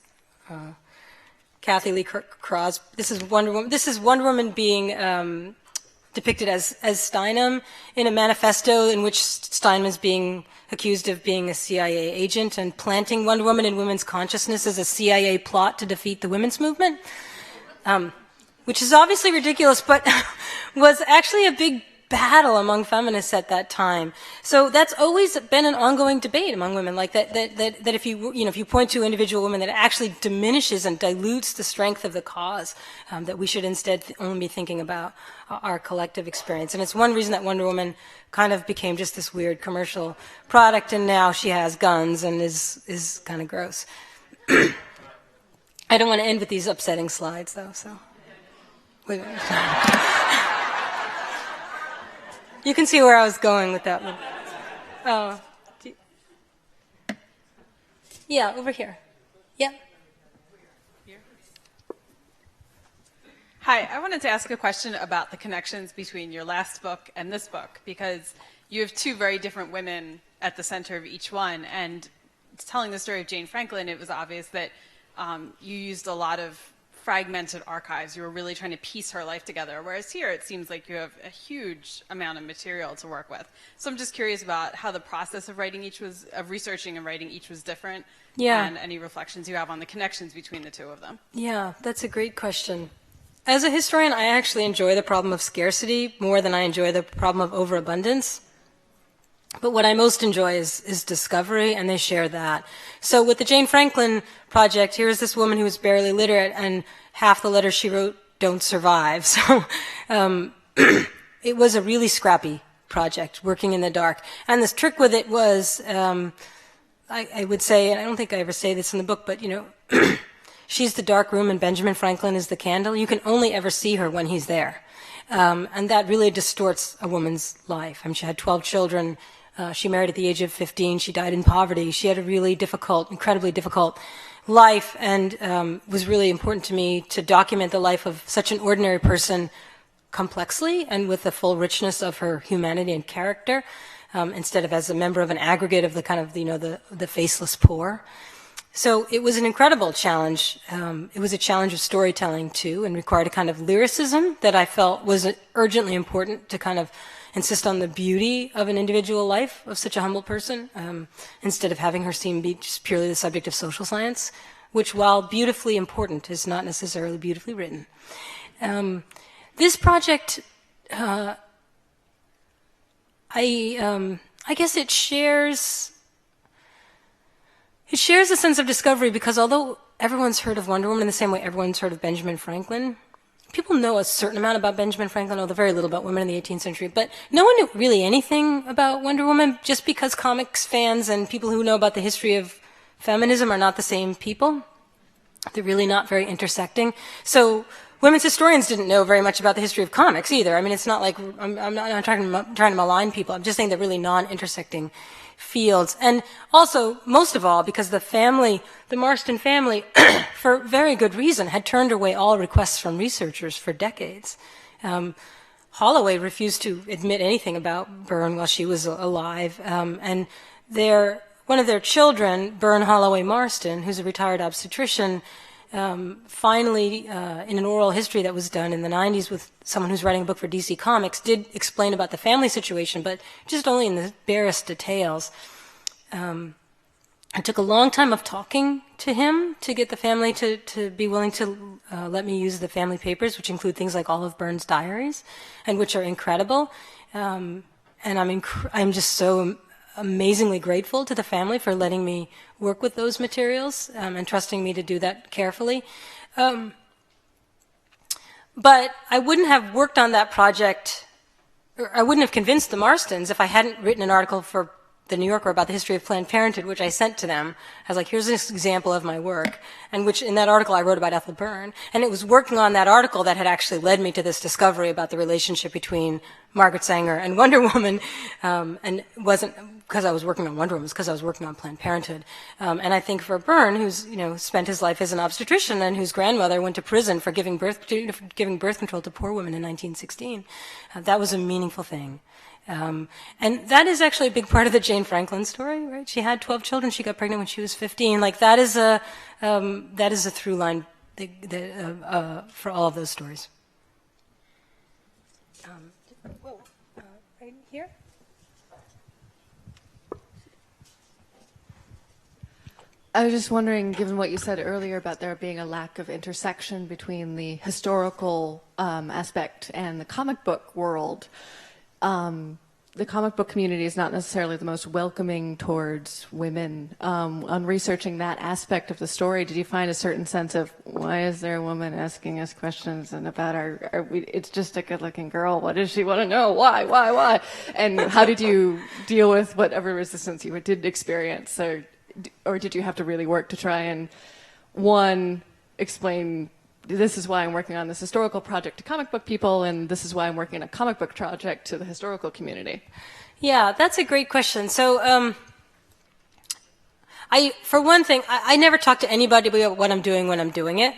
S1: Kathy Lee Crosby. This is Wonder Woman. This is Wonder Woman being depicted as Steinem in a manifesto in which Steinem is being accused of being a CIA agent and planting Wonder Woman in women's consciousness as a CIA plot to defeat the women's movement, which is obviously ridiculous, but was actually a big battle among feminists at that time. So that's always been an ongoing debate among women, like that if you point to individual women, that it actually diminishes and dilutes the strength of the cause, that we should instead only be thinking about our collective experience. And it's one reason that Wonder Woman kind of became just this weird commercial product, and now she has guns and is kind of gross. I don't want to end with these upsetting slides, though, so wait a minute. You can see where I was going with that one. Oh, yeah, over here. Yeah.
S8: Hi, I wanted to ask a question about the connections between your last book and this book, because you have two very different women at the center of each one. And telling the story of Jane Franklin, it was obvious that you used a lot of fragmented archives. You were really trying to piece her life together, whereas here it seems like you have a huge amount of material to work with. So I'm just curious about how the process of researching and writing each was different, and any reflections you have on the connections between the two of them.
S1: Yeah, that's a great question. As a historian, I actually enjoy the problem of scarcity more than I enjoy the problem of overabundance. But what I most enjoy is discovery, and they share that. So with the Jane Franklin project, here's this woman who was barely literate, and half the letters she wrote don't survive. So it was a really scrappy project, working in the dark. And this trick with it was, I would say, and I don't think I ever say this in the book, but, she's the dark room and Benjamin Franklin is the candle. You can only ever see her when he's there. And that really distorts a woman's life. I mean, she had 12 children. She married at the age of 15. She died in poverty. She had a really difficult, incredibly difficult life, and it was really important to me to document the life of such an ordinary person complexly and with the full richness of her humanity and character, instead of as a member of an aggregate of the kind of, the faceless poor. So it was an incredible challenge. It was a challenge of storytelling, too, and required a kind of lyricism that I felt was urgently important to kind of insist on the beauty of an individual life of such a humble person, instead of having her seem be just purely the subject of social science, which, while beautifully important, is not necessarily beautifully written. This project, I guess it shares a sense of discovery, because although everyone's heard of Wonder Woman in the same way everyone's heard of Benjamin Franklin, people know a certain amount about Benjamin Franklin, although very little about women in the 18th century. But no one knew really anything about Wonder Woman, just because comics fans and people who know about the history of feminism are not the same people. They're really not very intersecting. So women's historians didn't know very much about the history of comics either. I mean, it's not like I'm not trying to malign people. I'm just saying they're really non-intersecting fields. And also, most of all, because the Marston family, for very good reason, had turned away all requests from researchers for decades. Holloway refused to admit anything about Byrne while she was alive. And one of their children, Byrne Holloway Marston, who's a retired obstetrician, finally, in an oral history that was done in the 90s with someone who's writing a book for DC Comics, did explain about the family situation, but just only in the barest details. It took a long time of talking to him to get the family to be willing to let me use the family papers, which include things like all of Byrne's diaries, and which are incredible. And I'm just so amazingly grateful to the family for letting me work with those materials and trusting me to do that carefully. But I wouldn't have worked on that project, or I wouldn't have convinced the Marstons if I hadn't written an article for the New Yorker about the history of Planned Parenthood, which I sent to them. I was like, here's this example of my work, and which in that article I wrote about Ethel Byrne. And it was working on that article that had actually led me to this discovery about the relationship between Margaret Sanger and Wonder Woman, and it wasn't because I was working on Wonder Woman, it was because I was working on Planned Parenthood. And I think for Byrne, who's spent his life as an obstetrician and whose grandmother went to prison for giving birth control to poor women in 1916, that was a meaningful thing. And that is actually a big part of the Jane Franklin story, right? She had 12 children. She got pregnant when she was 15. Like that is a through line for all of those stories. Right here.
S9: I was just wondering, given what you said earlier about there being a lack of intersection between the historical aspect and the comic book world. The comic book community is not necessarily the most welcoming towards women. On researching that aspect of the story, did you find a certain sense of, why is there a woman asking us questions and about it's just a good-looking girl, what does she want to know, why? And how did you deal with whatever resistance you did experience? Or did you have to really work to try and, one, explain, this is why I'm working on this historical project to comic book people, and this is why I'm working on a comic book project to the historical community?
S1: Yeah, that's a great question. So, for one thing, I never talk to anybody about what I'm doing when I'm doing it.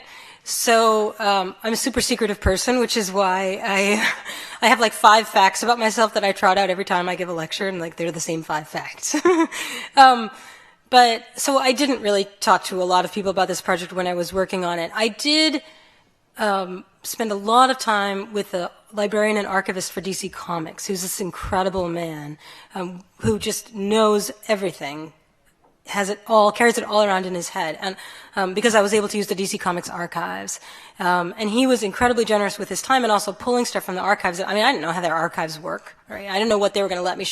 S1: So I'm a super secretive person, which is why I have like 5 facts about myself that I trot out every time I give a lecture, and like they're the same 5 facts. But so I didn't really talk to a lot of people about this project when I was working on it. I did spend a lot of time with a librarian and archivist for DC Comics, who's this incredible man who just knows everything, has it all, carries it all around in his head. And because I was able to use the DC Comics archives. And he was incredibly generous with his time and also pulling stuff from the archives. I mean, I didn't know how their archives work, right? I didn't know what they were going to let me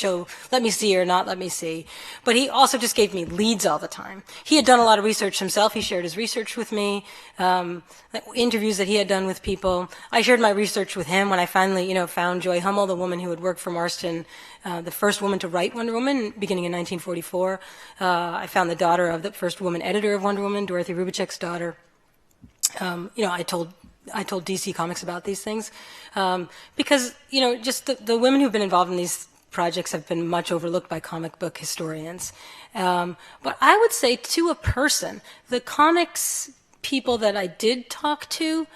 S1: see or not let me see. But he also just gave me leads all the time. He had done a lot of research himself. He shared his research with me, interviews that he had done with people. I shared my research with him when I finally, found Joy Hummel, the woman who had worked for Marston, the first woman to write Wonder Woman, beginning in 1944. I found the daughter of the first woman editor of Wonder Woman, Dorothy Rubicek's daughter. I told DC Comics about these things because, just the women who've been involved in these projects have been much overlooked by comic book historians. But I would say to a person, the comics people that I did talk to,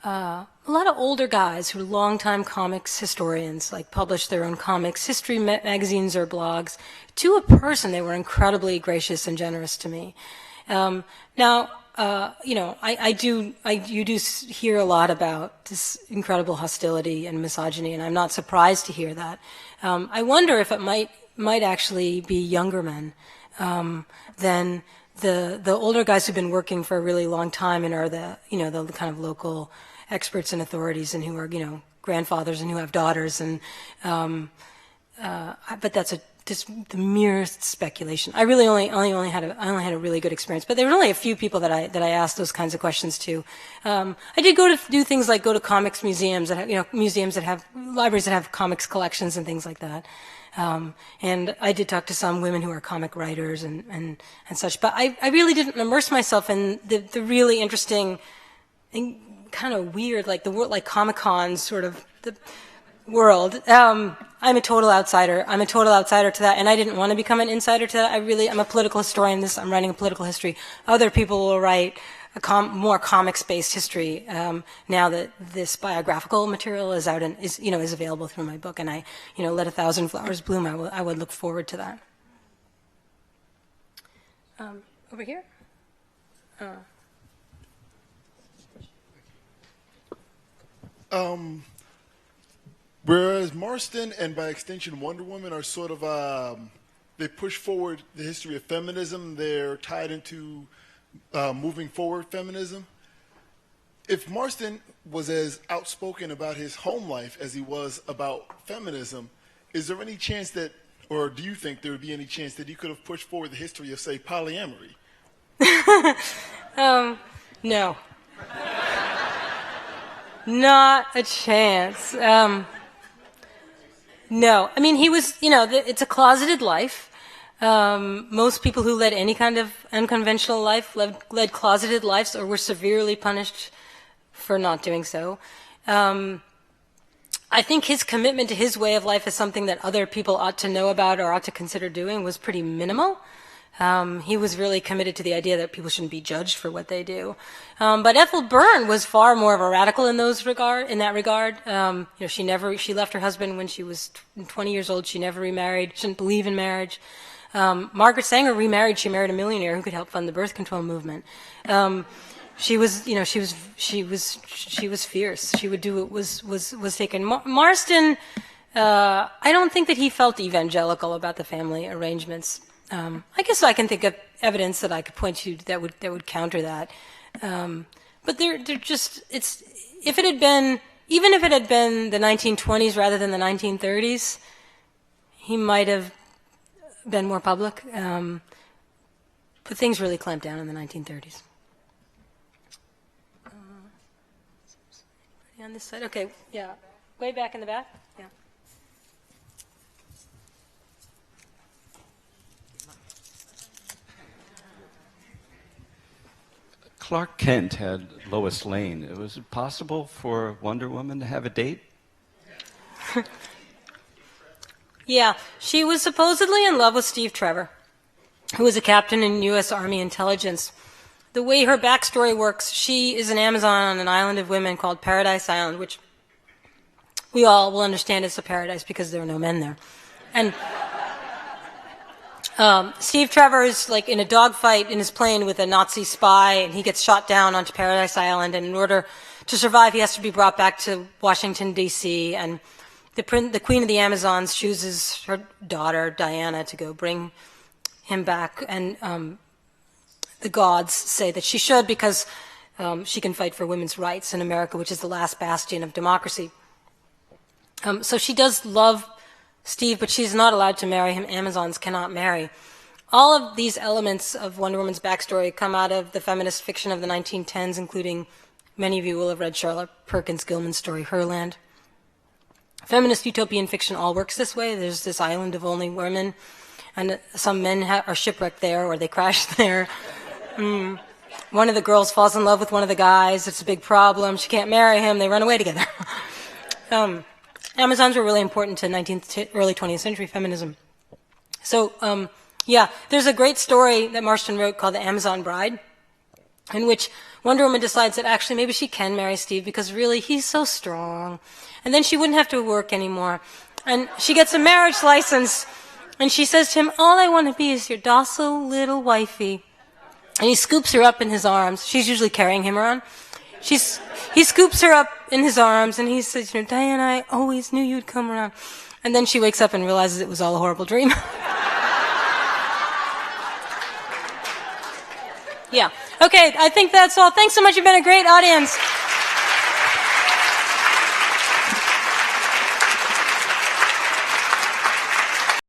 S1: a lot of older guys who are longtime comics historians, like published their own comics history magazines or blogs. To a person, they were incredibly gracious and generous to me. Now, you do hear a lot about this incredible hostility and misogyny, and I'm not surprised to hear that. I wonder if it might actually be younger men than the older guys who've been working for a really long time and are the kind of local experts and authorities and who are, grandfathers and who have daughters. And but that's just the merest speculation. I really only had a really good experience, but there were only a few people that I asked those kinds of questions to. I did go to comics museums that have, museums that have libraries that have comics collections and things like that. And I did talk to some women who are comic writers and such, but I really didn't immerse myself in the really interesting and kind of weird, like the world, like Comic-Con sort of the world. I'm a total outsider. I'm a total outsider to that, and I didn't want to become an insider to that. I'm a political historian. I'm writing a political history. Other people will write more comics-based history now that this biographical material is out and is available through my book. And I, let 1,000 flowers bloom. I would look forward to that. Over here.
S10: Whereas Marston and by extension Wonder Woman are sort of, they push forward the history of feminism. They're tied into moving forward feminism. If Marston was as outspoken about his home life as he was about feminism, is there any chance that, or do you think there would be any chance that he could have pushed forward the history of, say, polyamory?
S1: No. Not a chance. No. I mean, he was, it's a closeted life. Most people who led any kind of unconventional life led closeted lives or were severely punished for not doing so. I think his commitment to his way of life as something that other people ought to know about or ought to consider doing was pretty minimal. He was really committed to the idea that people shouldn't be judged for what they do. But Ethel Byrne was far more of a radical in that regard. She left her husband when she was 20 years old. She never remarried. She didn't believe in marriage. Margaret Sanger remarried. She married a millionaire who could help fund the birth control movement. She was fierce. She would do what was taken. Marston, I don't think that he felt evangelical about the family arrangements. I guess I can think of evidence that I could point to that would counter that. But they're just, even if it had been the 1920s rather than the 1930s, he might have been more public. But things really clamped down in the 1930s. On this side, okay, yeah, way back in the back, yeah.
S11: Clark Kent had Lois Lane. Was it possible for Wonder Woman to have a date?
S1: Yeah, she was supposedly in love with Steve Trevor, who was a captain in U.S. Army intelligence. the way her backstory works, she is an Amazon on an island of women called Paradise Island, which we all will understand is a paradise because there are no men there. And Steve Trevor is like in a dogfight in his plane with a Nazi spy, and he gets shot down onto Paradise Island, and in order to survive, he has to be brought back to Washington, D.C., and the Queen of the Amazons chooses her daughter, Diana, to go bring him back, and the gods say that she should because she can fight for women's rights in America, which is the last bastion of democracy. So she does love Steve, but she's not allowed to marry him. Amazons cannot marry. All of these elements of Wonder Woman's backstory come out of the feminist fiction of the 1910s, including many of you will have read Charlotte Perkins Gilman's story, Herland. Feminist utopian fiction all works this way. There's this island of only women, and some men are shipwrecked there or they crash there. One of the girls falls in love with one of the guys. It's a big problem. She can't marry him. They run away together. Amazons were really important to early 20th century feminism. So, there's a great story that Marston wrote called The Amazon Bride, in which Wonder Woman decides that actually maybe she can marry Steve because really he's so strong. And then she wouldn't have to work anymore. And she gets a marriage license, and she says to him, all I want to be is your docile little wifey. And he scoops her up in his arms. She's usually carrying him around. He scoops her up in his arms, and he says, Diana, I always knew you'd come around. And then she wakes up and realizes it was all a horrible dream. Yeah. Okay, I think that's all. Thanks so much. You've been a great audience.